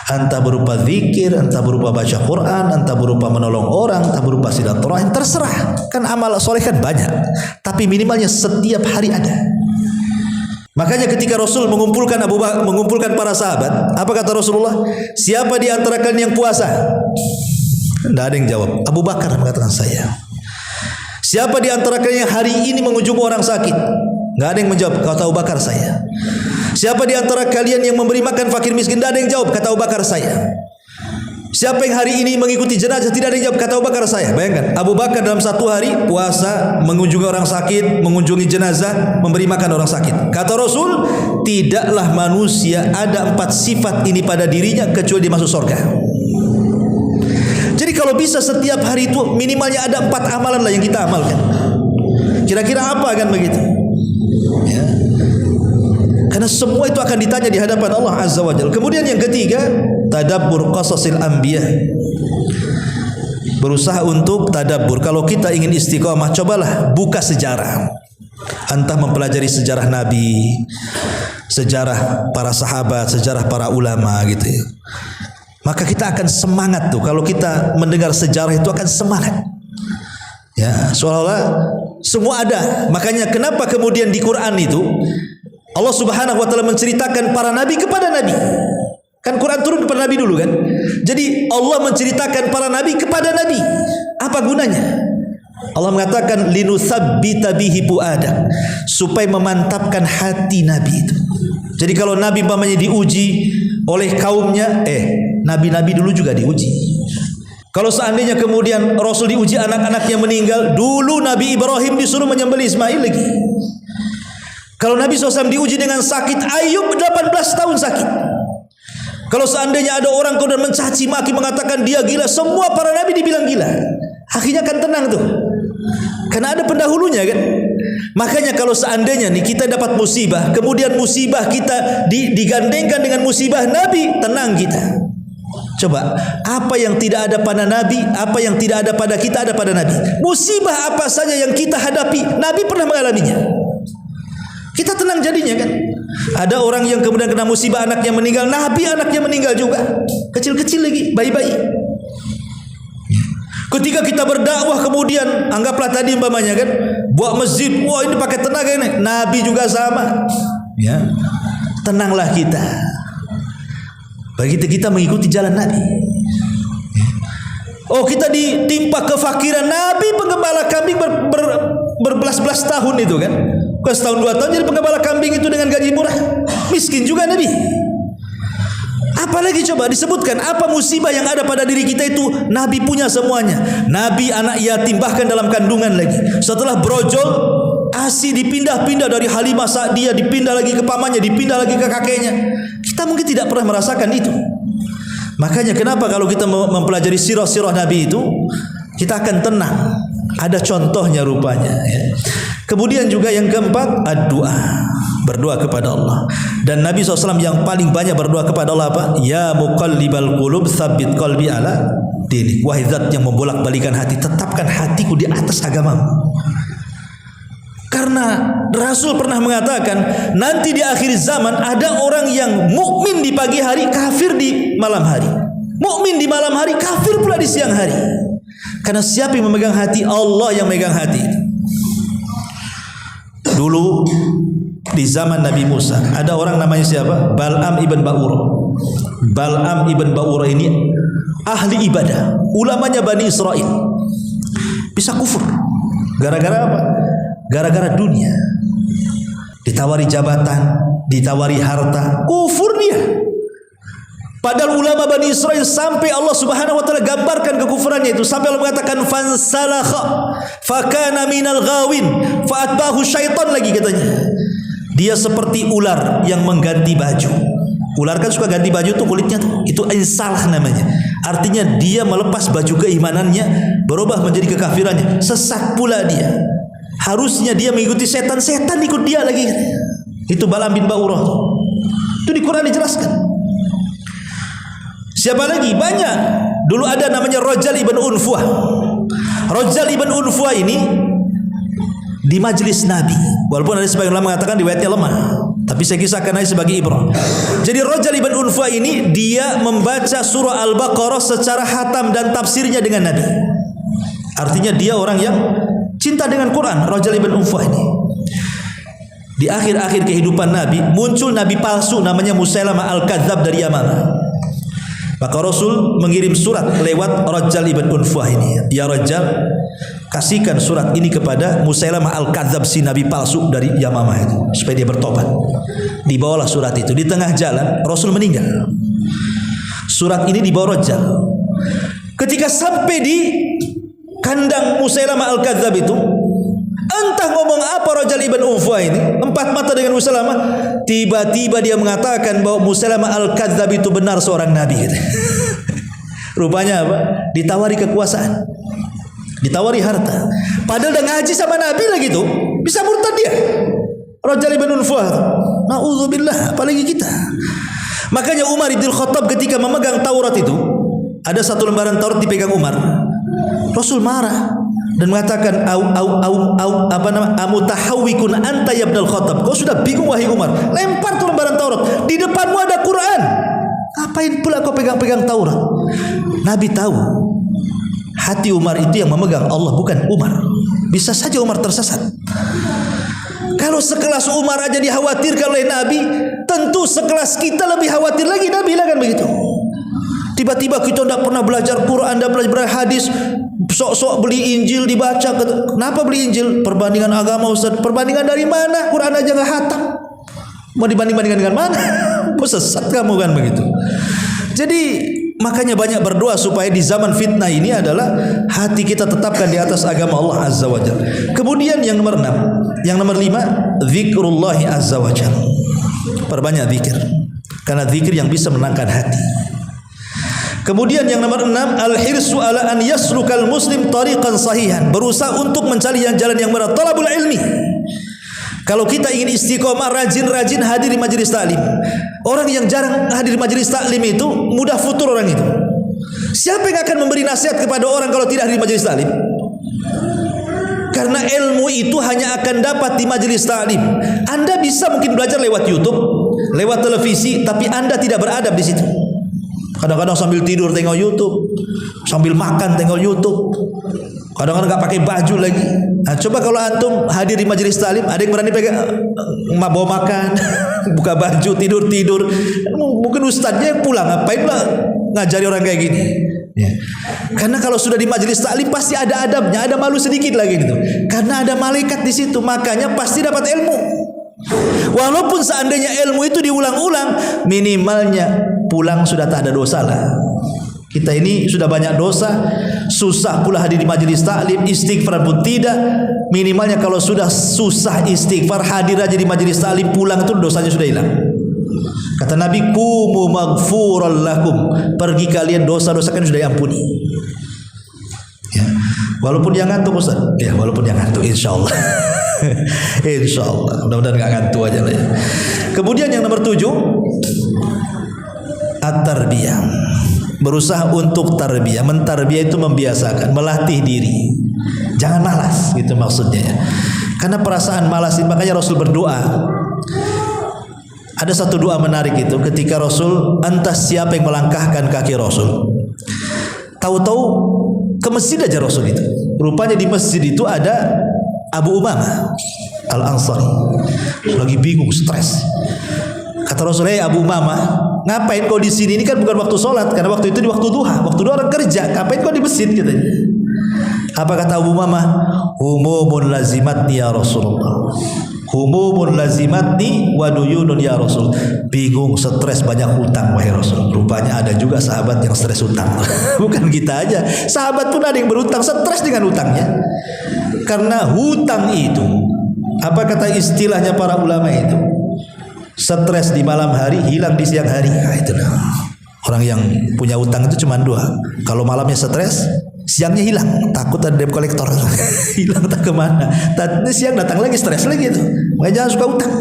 Entah berupa zikir, entah berupa baca Quran, entah berupa menolong orang, entah berupa silaturahim, terserah. Kan amal soleh kan banyak, tapi minimalnya setiap hari ada. Makanya ketika Rasul mengumpulkan mengumpulkan para sahabat, apa kata Rasulullah? Siapa di antara kalian yang puasa? Tidak ada yang jawab. Abu Bakar mengatakan saya. Siapa di antara kalian yang hari ini mengunjungi orang sakit? Tidak ada yang menjawab. Kata Abu Bakar saya. Siapa di antara kalian yang memberi makan fakir miskin? Tidak ada yang jawab. Kata Abu Bakar saya. Siapa yang hari ini mengikuti jenazah? Tidak ada yang jawab. Kata Abu Bakar saya. Bayangkan, Abu Bakar dalam satu hari puasa, mengunjungi orang sakit, mengunjungi jenazah, memberi makan orang sakit. Kata Rasul, tidaklah manusia ada 4 sifat ini pada dirinya kecuali dia masuk surga. Jadi kalau bisa setiap hari itu minimalnya ada 4 amalan lah yang kita amalkan. Kira-kira apa kan begitu? Ya. Karena semua itu akan ditanya di hadapan Allah Azza wa Jalla. Kemudian yang ketiga, tadabbur qasasil anbiya. Berusaha untuk tadabbur. Kalau kita ingin istiqomah, cobalah buka sejarah. Entah mempelajari sejarah Nabi, sejarah para sahabat, sejarah para ulama gitu ya. Maka kita akan semangat tuh. Kalau kita mendengar sejarah itu akan semangat. Ya, seolah-olah semua ada. Makanya kenapa kemudian di Quran itu Allah Subhanahu wa taala menceritakan para nabi kepada nabi. Kan Quran turun kepada nabi dulu kan? Jadi Allah menceritakan para nabi kepada nabi. Apa gunanya? Allah mengatakan linutsabbita bihi fuadak, supaya memantapkan hati nabi itu. Jadi kalau nabi umpamanya diuji oleh kaumnya, nabi-nabi dulu juga diuji. Kalau seandainya kemudian Rasul diuji anak-anaknya meninggal, dulu Nabi Ibrahim disuruh menyembelih Ismail lagi. Kalau Nabi SAW diuji dengan sakit, Ayub 18 tahun sakit. Kalau seandainya ada orang kemudian mencaci maki mengatakan dia gila, semua para nabi dibilang gila. Akhirnya kan tenang tuh. Karena ada pendahulunya kan. Makanya kalau seandainya nih kita dapat musibah, kemudian musibah kita digandengkan dengan musibah nabi, tenang kita. Coba, apa yang tidak ada pada nabi, apa yang tidak ada pada kita ada pada nabi. Musibah apa saja yang kita hadapi, nabi pernah mengalaminya. Kita tenang jadinya kan. Ada orang yang kemudian kena musibah anaknya meninggal, nabi anaknya meninggal juga. Kecil-kecil lagi, bayi-bayi. Ketika kita berdakwah kemudian anggaplah tadi umpamanya kan, buat masjid, wah ini pakai tenaga ini. Nabi juga sama. Ya. Tenanglah kita. Begitu kita mengikuti jalan Nabi. Oh, kita ditimpa kefakiran, Nabi penggembala kambing berbelas-belas tahun itu kan. Setahun 2 tahun jadi penggembala kambing itu dengan gaji murah. Miskin juga Nabi. Apa Apalagi coba disebutkan apa musibah yang ada pada diri kita itu Nabi punya semuanya. Nabi anak yatim bahkan dalam kandungan lagi. Setelah brojol, ASI dipindah-pindah dari Halimah Sa'diyah, dipindah lagi ke pamannya, dipindah lagi ke kakeknya. Kita mungkin tidak pernah merasakan itu. Makanya kenapa kalau kita mempelajari sirah-sirah Nabi itu, kita akan tenang. Ada contohnya rupanya ya. Kemudian juga yang keempat, ad-doa, berdoa kepada Allah. Dan Nabi SAW yang paling banyak berdoa kepada Allah apa? Ya muqallibal qulub tsabbit qalbi ala dinik. Wahai zat yang membolak-balikan hati, tetapkan hatiku di atas agamamu. Karena Rasul pernah mengatakan nanti di akhir zaman ada orang yang mukmin di pagi hari, kafir di malam hari. Mukmin di malam hari, kafir pula di siang hari. Karena siapa yang memegang hati? Allah yang memegang hati. Dulu di zaman Nabi Musa ada orang namanya siapa? Bal'am ibn Ba'urah. Bal'am ibn Ba'urah ini ahli ibadah, ulamanya Bani Israel. Bisa kufur. Gara-gara apa? Gara-gara dunia. Ditawari jabatan, ditawari harta, kufur dia. Padahal ulama Bani Israel sampai Allah Subhanahu wa taala gambarkan kekufurannya itu, sampai Allah mengatakan fansalakha fakana minal ghawin fa'atbahu syaitan lagi katanya. Dia seperti ular yang mengganti baju. Ular kan suka ganti baju tuh kulitnya tuh. Itu insalah namanya. Artinya dia melepas baju keimanannya, berubah menjadi kekafirannya. Sesat pula dia. Harusnya dia mengikuti setan, setan ikut dia lagi. Itu Bal'am bin Ba'urah. Itu di Quran dijelaskan. Siapa lagi? Banyak. Dulu ada namanya Rajal ibn Unfuah. Rajal ibn Unfuah ini di majlis Nabi. Walaupun ada sebagian ulama mengatakan riwayatnya lemah, tapi saya kisahkan aja sebagai ibrah. Jadi Rajal ibn Unfuah ini dia membaca surah Al-Baqarah secara khatam dan tafsirnya dengan Nabi. Artinya dia orang yang cinta dengan Quran. Rajal ibn Unfuah ini. Di akhir-akhir kehidupan Nabi muncul nabi palsu namanya Musailamah al-Kadzdzab dari Yaman. Maka Rasul mengirim surat lewat Rajal ibn Unfuah ini. Ya Rajal, kasihkan surat ini kepada Musailamah al-Kadzdzab, si nabi palsu dari Yamamah itu, supaya dia bertobat. Dibawalah surat itu. Di tengah jalan Rasul meninggal. Surat ini dibawa Rajal. Ketika sampai di kandang Musailamah al-Kadzdzab itu, entah ngomong apa Rajal ibn Unfuah ini, empat mata dengan Musailamah, tiba-tiba dia mengatakan bahwa Musailamah al-Kadzdzab itu benar seorang nabi. Rupanya apa? Ditawari kekuasaan, ditawari harta. Padahal udah ngaji sama Nabi lagi tuh, bisa murtad dia. Rajal ibn Unfuah. Nauzubillah, apalagi kita. Makanya Umar ibn Khattab ketika memegang Taurat itu, ada satu lembaran Taurat dipegang Umar. Rasul marah dan mengatakan amutahawwikun anta ya ibnul Khattab. Kau sudah bingung wahai Umar, lempar tuh lembaran Taurat, di depanmu ada Quran, ngapain pula kau pegang-pegang Taurat? Nabi tahu hati Umar itu yang memegang Allah, bukan Umar. Bisa saja Umar tersesat. Kalau sekelas Umar aja dikhawatirkan oleh Nabi, tentu sekelas kita lebih khawatir lagi. Nabi lah kan begitu. Tiba-tiba kita tidak pernah belajar Quran, tidak belajar hadis, sok-sok beli Injil dibaca. Kenapa beli Injil? Perbandingan agama Ustaz. Perbandingan dari mana? Quran aja nggak hatam. Mau dibanding-bandingkan dengan mana? Kok sesat kamu kan begitu. Jadi makanya banyak berdoa supaya di zaman fitnah ini adalah hati kita tetapkan di atas agama Allah Azza wa Jalla. Kemudian yang nomor 6, yang nomor 5, zikrullahi Azza wa Jalla. Perbanyak zikir, karena zikir yang bisa menenangkan hati. Kemudian yang nomor 6, al-hirsu ala an yaslukal muslim tariqan sahihan, berusaha untuk mencari jalan yang benar, talabul ilmi. Kalau kita ingin istiqomah, rajin-rajin hadir di majelis taklim. Orang yang jarang hadir di majelis taklim itu mudah futur orang itu. Siapa yang akan memberi nasihat kepada orang kalau tidak hadir di majelis taklim? Karena ilmu itu hanya akan dapat di majelis taklim. Anda bisa mungkin belajar lewat YouTube, lewat televisi, tapi Anda tidak beradab di situ. Kadang-kadang sambil tidur tengok YouTube, sambil makan tengok YouTube, kadang-kadang nggak pakai baju lagi. Nah, coba kalau antum hadir di majelis taklim, ada yang berani pegang bawa makan, buka baju, tidur. Mungkin ustadznya pulang, ngapain lah ngajari orang kayak gini. Ya. Karena kalau sudah di majelis taklim pasti ada adabnya, ada malu sedikit lagi gitu. Karena ada malaikat di situ, makanya pasti dapat ilmu. Walaupun seandainya ilmu itu diulang-ulang, minimalnya pulang sudah tak ada dosa lah. Kita ini sudah banyak dosa, susah pula hadir di majelis taklim, istighfar pun tidak. Minimalnya kalau sudah susah istighfar, hadir aja di majelis taklim, pulang itu dosanya sudah hilang. Kata Nabi, "Qumu maghfuran lakum." Pergi kalian, dosa-dosa kan sudah diampuni. Ya. Walaupun dia ngantuk Ustaz. Ya, walaupun dia ngantuk, insyaallah. Insyaallah. Mudah-mudahan enggak ngantuk aja lah ya. Kemudian yang nomor 7, at-tarbiyah. Berusaha untuk tarbiyah. Mentarbiyah itu membiasakan, melatih diri. Jangan malas, gitu maksudnya ya. Karena perasaan malas, makanya Rasul berdoa. Ada satu doa menarik itu ketika Rasul, entah siapa yang melangkahkan kaki Rasul. Tahu-tahu ke masjid aja Rasul itu. Rupanya di masjid itu ada Abu Umamah Al-Ansari. Lagi bingung, stres. Kata Rasul, "Hey Abu Umamah, ngapain kau di sini? Ini kan bukan waktu sholat, karena waktu itu di waktu duha. Waktu duha orang kerja. Ngapain kau di masjid?" katanya. Apa kata Abu Umamah? "Humumun lazimatni ya Rasulullah. Humumun lazimatni wa duyunun ya Rasul." Bingung, stres, banyak hutang wahai Rasul. Rupanya ada juga sahabat yang stres hutang. Bukan kita aja, sahabat pun ada yang berhutang, stres dengan hutangnya. Karena hutang itu, apa kata istilahnya para ulama itu? Stres di malam hari, hilang di siang hari. Nah, itulah. Orang yang punya hutang itu cuma 2. Kalau malamnya stres, siangnya hilang, takut ada debt collector. Hilang tak kemana. Tadi siang datang lagi, stres lagi itu. Makanya jangan suka hutang.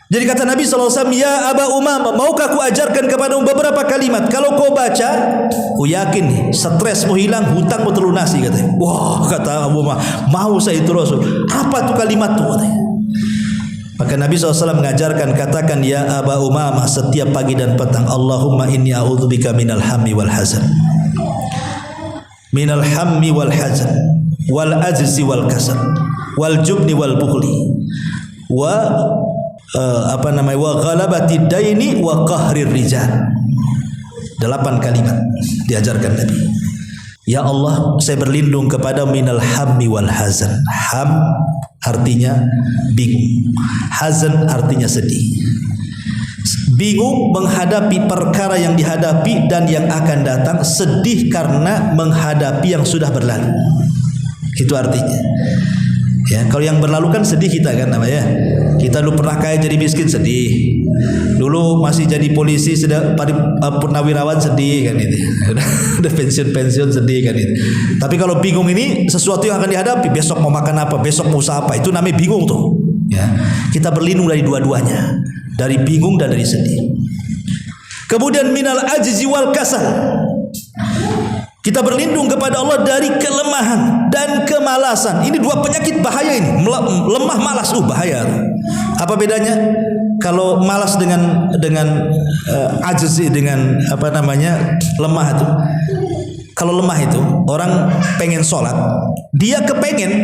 Jadi kata Nabi SAW, "Ya Aba Umamah, maukah aku ajarkan kepadamu beberapa kalimat? Kalau kau baca, aku yakin nih, stresmu hilang, hutangmu terlunasi," katanya. Wah, kata Abu Umamah, mau saya itu Rasul. Apa tuh kalimat tuh? Katanya. Maka Nabi SAW mengajarkan, katakan ya Aba Umamah setiap pagi dan petang, Allahumma inni a'udzubika minal hammi wal hazan. Minal hammi wal hazan, wal ajzi wal kasal, wal jubni wal bukhli, wa wa ghalabati daini wa qahrir rijal. 8 kalimat diajarkan Nabi. Ya Allah, saya berlindung kepada minal hammi wal hazan. Ham artinya bingung, hazan artinya sedih. Bingung menghadapi perkara yang dihadapi dan yang akan datang, sedih karena menghadapi yang sudah berlalu. Itu artinya. Ya, kalau yang berlalu kan sedih kita kan namanya. Kita dulu pernah kaya jadi miskin, sedih. Dulu masih jadi polisi, sudah purnawirawan, sedih kan itu. Udah pensiun sedih kan itu. Tapi kalau bingung ini sesuatu yang akan dihadapi, besok mau makan apa, besok mau usaha apa, itu namanya bingung tuh. Ya. Kita berlindung dari dua-duanya, dari bingung dan dari sedih. Kemudian minal ajzi wal kasal. Kita berlindung kepada Allah dari kelemahan dan kemalasan. Ini 2 penyakit bahaya ini. Lemah, malas, bahaya. Apa bedanya? Kalau malas dengan ajzi, dengan apa namanya, lemah itu. Kalau lemah itu orang pengen sholat, dia kepengen,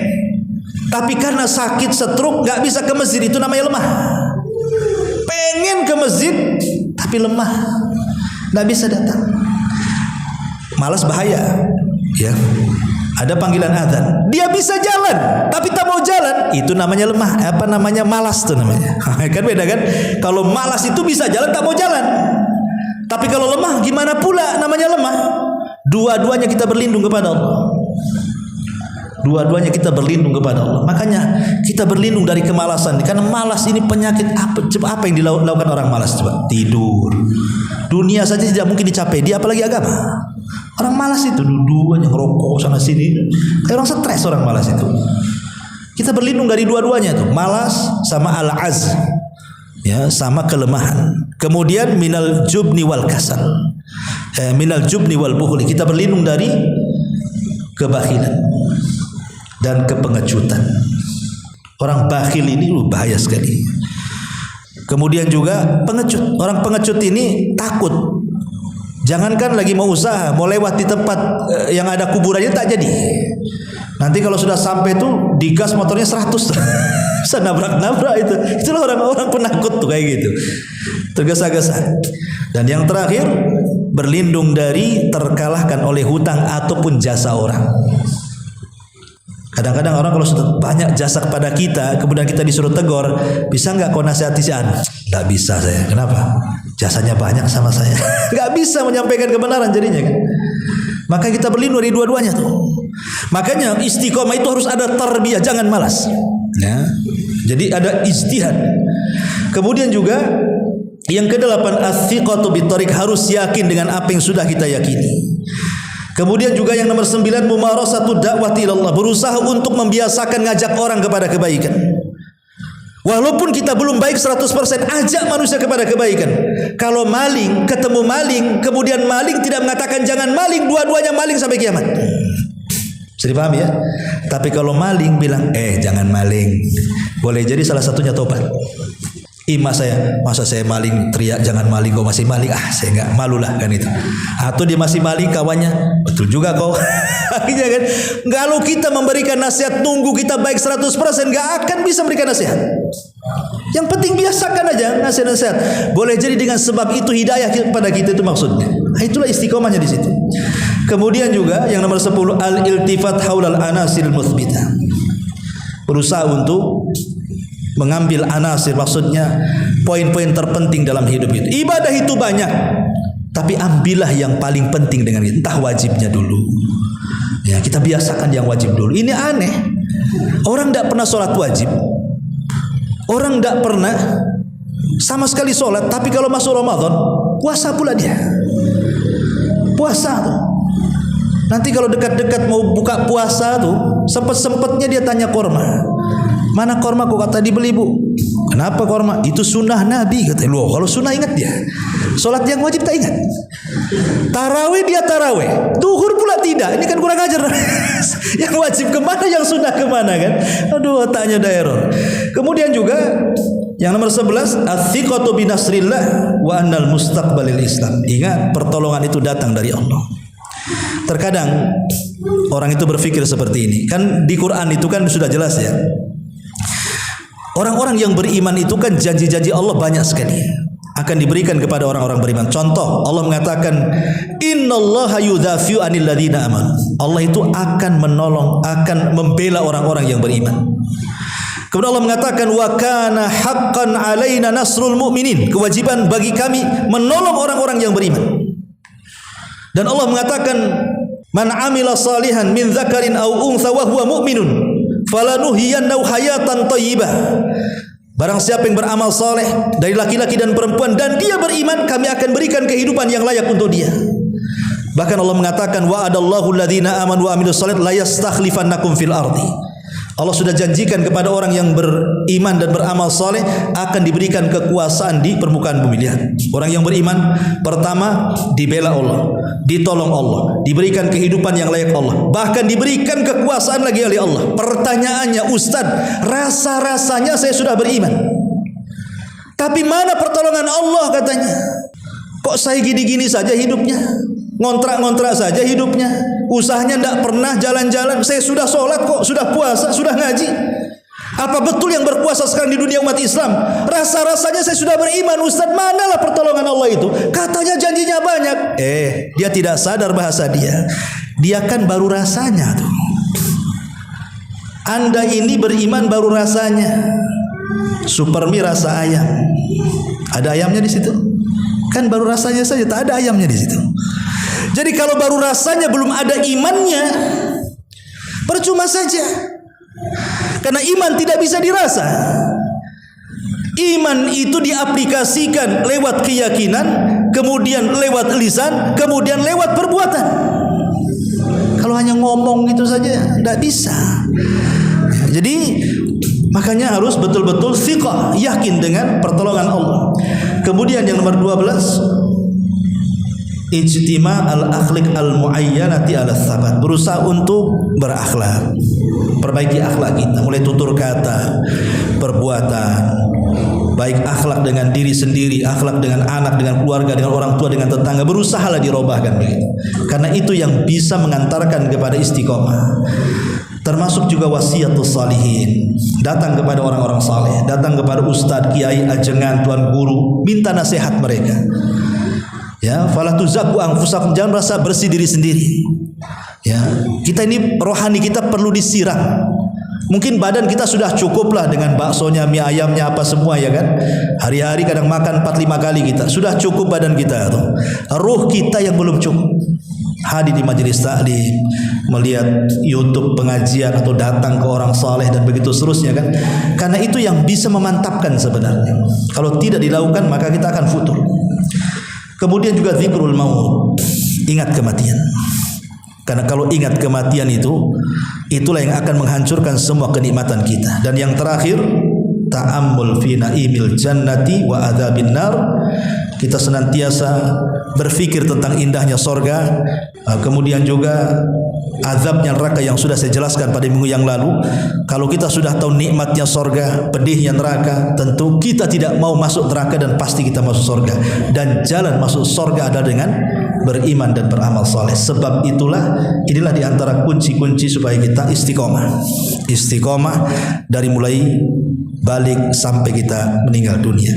tapi karena sakit stroke nggak bisa ke masjid, itu namanya lemah. Pengen ke masjid tapi lemah, nggak bisa datang. Malas bahaya, ya. Ada panggilan azan, dia bisa jalan, tapi tak mau jalan, itu namanya lemah. Apa namanya, malas tuh namanya. Kan beda kan? Kalau malas itu bisa jalan, tak mau jalan. Tapi kalau lemah, gimana pula namanya lemah? Dua-duanya kita berlindung kepada Allah. Dua-duanya kita berlindung kepada Allah. Makanya kita berlindung dari kemalasan. Karena malas ini penyakit apa yang dilakukan orang malas? Coba tidur. Dunia saja tidak mungkin dicapai, dia apalagi agama. Orang malas itu duduk aja ngerokok sana sini. Kayak orang stres orang malas itu. Kita berlindung dari dua-duanya itu. Malas sama al-az. Ya, sama kelemahan. Kemudian minal jubni wal kasal. Minal jubni wal bukhli. Kita berlindung dari kebakhilan dan kepengecutan. Orang bakhil ini bahaya sekali. Kemudian juga pengecut. Orang pengecut ini takut. Jangankan lagi mau usaha, mau lewat di tempat yang ada kuburannya tak jadi. Nanti kalau sudah sampai tuh digas motornya 100. Bisa nabrak-nabrak itu. Itulah orang-orang penakut tuh kayak gitu. Tergesa-gesa. Dan yang terakhir, berlindung dari terkalahkan oleh hutang ataupun jasa orang. Kadang-kadang orang kalau sudah banyak jasa kepada kita, kemudian kita disuruh tegur, bisa nggak kau nasihati si Anu? Nggak bisa saya. Kenapa? Jasanya banyak sama saya. Nggak bisa menyampaikan kebenaran jadinya kan. Maka kita berlindung dari dua-duanya tuh. Makanya istiqomah itu harus ada tarbiyah, jangan malas. Ya. Jadi ada ijtihad. Kemudian juga yang ke-8, as-siqatu bitariq, harus yakin dengan apa yang sudah kita yakini. Kemudian juga yang nomor 9, mumarasatu da'wati ilallah, berusaha untuk membiasakan ngajak orang kepada kebaikan. Walaupun kita belum baik 100%, ajak manusia kepada kebaikan. Kalau maling, ketemu maling, kemudian maling tidak mengatakan jangan maling, dua-duanya maling sampai kiamat. Bisa dipahami ya? Tapi kalau maling bilang, jangan maling, boleh jadi salah satunya tobat. Masa saya maling teriak jangan maling, kau masih maling, saya enggak, malulah kan itu. Atau dia masih maling kawannya, betul juga kau. Akhirnya kan, kalau kita memberikan nasihat nunggu kita baik 100%, enggak akan bisa memberikan nasihat. Yang penting biasakan aja nasihat-nasihat. Boleh jadi dengan sebab itu hidayah kepada kita, itu maksudnya. Itulah istiqomahnya di situ. Kemudian juga yang nomor 10, al-iltifat haulal anasiril muthbitah. Berusaha untuk mengambil anasir, maksudnya poin-poin terpenting dalam hidup itu. Ibadah itu banyak, tapi ambillah yang paling penting dengan itu. Entah wajibnya dulu. Ya, kita biasakan yang wajib dulu. Ini aneh. Orang tidak pernah sholat wajib. Orang tidak pernah sama sekali sholat, tapi kalau masuk Ramadan, puasa pula dia. Puasa tuh. Nanti kalau dekat-dekat mau buka puasa tuh, sempet-sempetnya dia tanya korma. Mana korma? Kok kata dibeli bu? Kenapa korma? Itu sunnah Nabi, kata. Loh, kalau sunnah ingat dia. Sholat yang wajib tak ingat. Tarawih dia tarawih, duhur pula tidak. Ini kan kurang ajar. Yang wajib kemana, yang sunnah kemana kan? Aduh, otaknya daerah. Kemudian juga yang nomor 11, as-siqatu binasrillah wa annal mustaqbalil Islam. Ingat, pertolongan itu datang dari Allah. Terkadang orang itu berpikir seperti ini. Kan di Quran itu kan sudah jelas ya. Orang-orang yang beriman itu kan janji-janji Allah banyak sekali akan diberikan kepada orang-orang beriman. Contoh, Allah mengatakan innallaha yudhafi'u 'anil ladzina amanu. Allah itu akan menolong, akan membela orang-orang yang beriman. Kemudian Allah mengatakan wa kana haqqan 'alaina nasrul mu'minin. Kewajiban bagi kami menolong orang-orang yang beriman. Dan Allah mengatakan man 'amila salihan min dzakarin aw untha wa huwa mu'minun falanuhyiyannahu hayatan thayyibah. Barang siapa yang beramal saleh dari laki-laki dan perempuan dan dia beriman, kami akan berikan kehidupan yang layak untuk dia. Bahkan Allah mengatakan wa'adallahu alladhina amanu wa amilus shalihat la yastakhlifannakum fil ardi. Allah sudah janjikan kepada orang yang beriman dan beramal saleh akan diberikan kekuasaan di permukaan bumi. Lihat, orang yang beriman pertama dibela Allah, ditolong Allah, diberikan kehidupan yang layak Allah, bahkan diberikan kekuasaan lagi oleh Allah. Pertanyaannya, Ustaz, rasa-rasanya saya sudah beriman, tapi mana pertolongan Allah katanya? Kok saya gini-gini saja hidupnya? Ngontrak-ngontrak saja hidupnya, usahanya tidak pernah jalan-jalan. Saya sudah sholat kok, sudah puasa, sudah ngaji. Apa betul yang berpuasa sekarang di dunia umat Islam? Rasa-rasanya saya sudah beriman, Ustaz. Manalah pertolongan Allah itu? Katanya janjinya banyak. Dia tidak sadar bahasa dia. Dia kan baru rasanya tuh. Anda ini beriman baru rasanya. Supermi rasa ayam. Ada ayamnya di situ? Kan baru rasanya saja, tak ada ayamnya di situ. Jadi kalau baru rasanya belum ada imannya, percuma saja. Karena iman tidak bisa dirasa. Iman itu diaplikasikan lewat keyakinan, kemudian lewat lisan, kemudian lewat perbuatan. Kalau hanya ngomong gitu saja tidak bisa. Jadi makanya harus betul-betul thiqah, yakin dengan pertolongan Allah. Kemudian yang nomor 12, ijtima al-akhlaq al-muayyanati ala tsabat. Berusaha untuk berakhlak, perbaiki akhlak kita, mulai tutur kata, perbuatan, baik akhlak dengan diri sendiri, akhlak dengan anak, dengan keluarga, dengan orang tua, dengan tetangga. Berusahalah dirobahkan begitu. Karena itu yang bisa mengantarkan kepada istiqomah. Termasuk juga wasiatus salihin. Datang kepada orang-orang saleh, datang kepada ustadz, kiai, ajengan, tuan guru, minta nasihat mereka. Ya, fala tuzakku anfusakum, jangan merasa bersih diri sendiri. Ya, kita ini rohani kita perlu disiram. Mungkin badan kita sudah cukup lah dengan baksonya, mie ayamnya, apa semua ya kan. Hari-hari kadang makan 4-5 kali kita. Sudah cukup badan kita tuh. Ruh kita yang belum cukup. Hadir di majelis taklim, melihat YouTube pengajian atau datang ke orang saleh dan begitu seterusnya kan. Karena itu yang bisa memantapkan sebenarnya. Kalau tidak dilakukan maka kita akan futur. Kemudian juga zikrul maut. Ingat kematian. Karena kalau ingat kematian itulah yang akan menghancurkan semua kenikmatan kita. Dan yang terakhir, ta'ammul fi naimil jannati wa adzabin nar. Kita senantiasa berfikir tentang indahnya sorga, kemudian juga azabnya neraka yang sudah saya jelaskan pada minggu yang lalu. Kalau kita sudah tahu nikmatnya sorga, pedihnya neraka, tentu kita tidak mau masuk neraka dan pasti kita masuk sorga. Dan jalan masuk sorga adalah dengan beriman dan beramal saleh. Sebab inilah di antara kunci-kunci supaya kita istiqomah. Istiqomah dari mulai balik sampai kita meninggal dunia.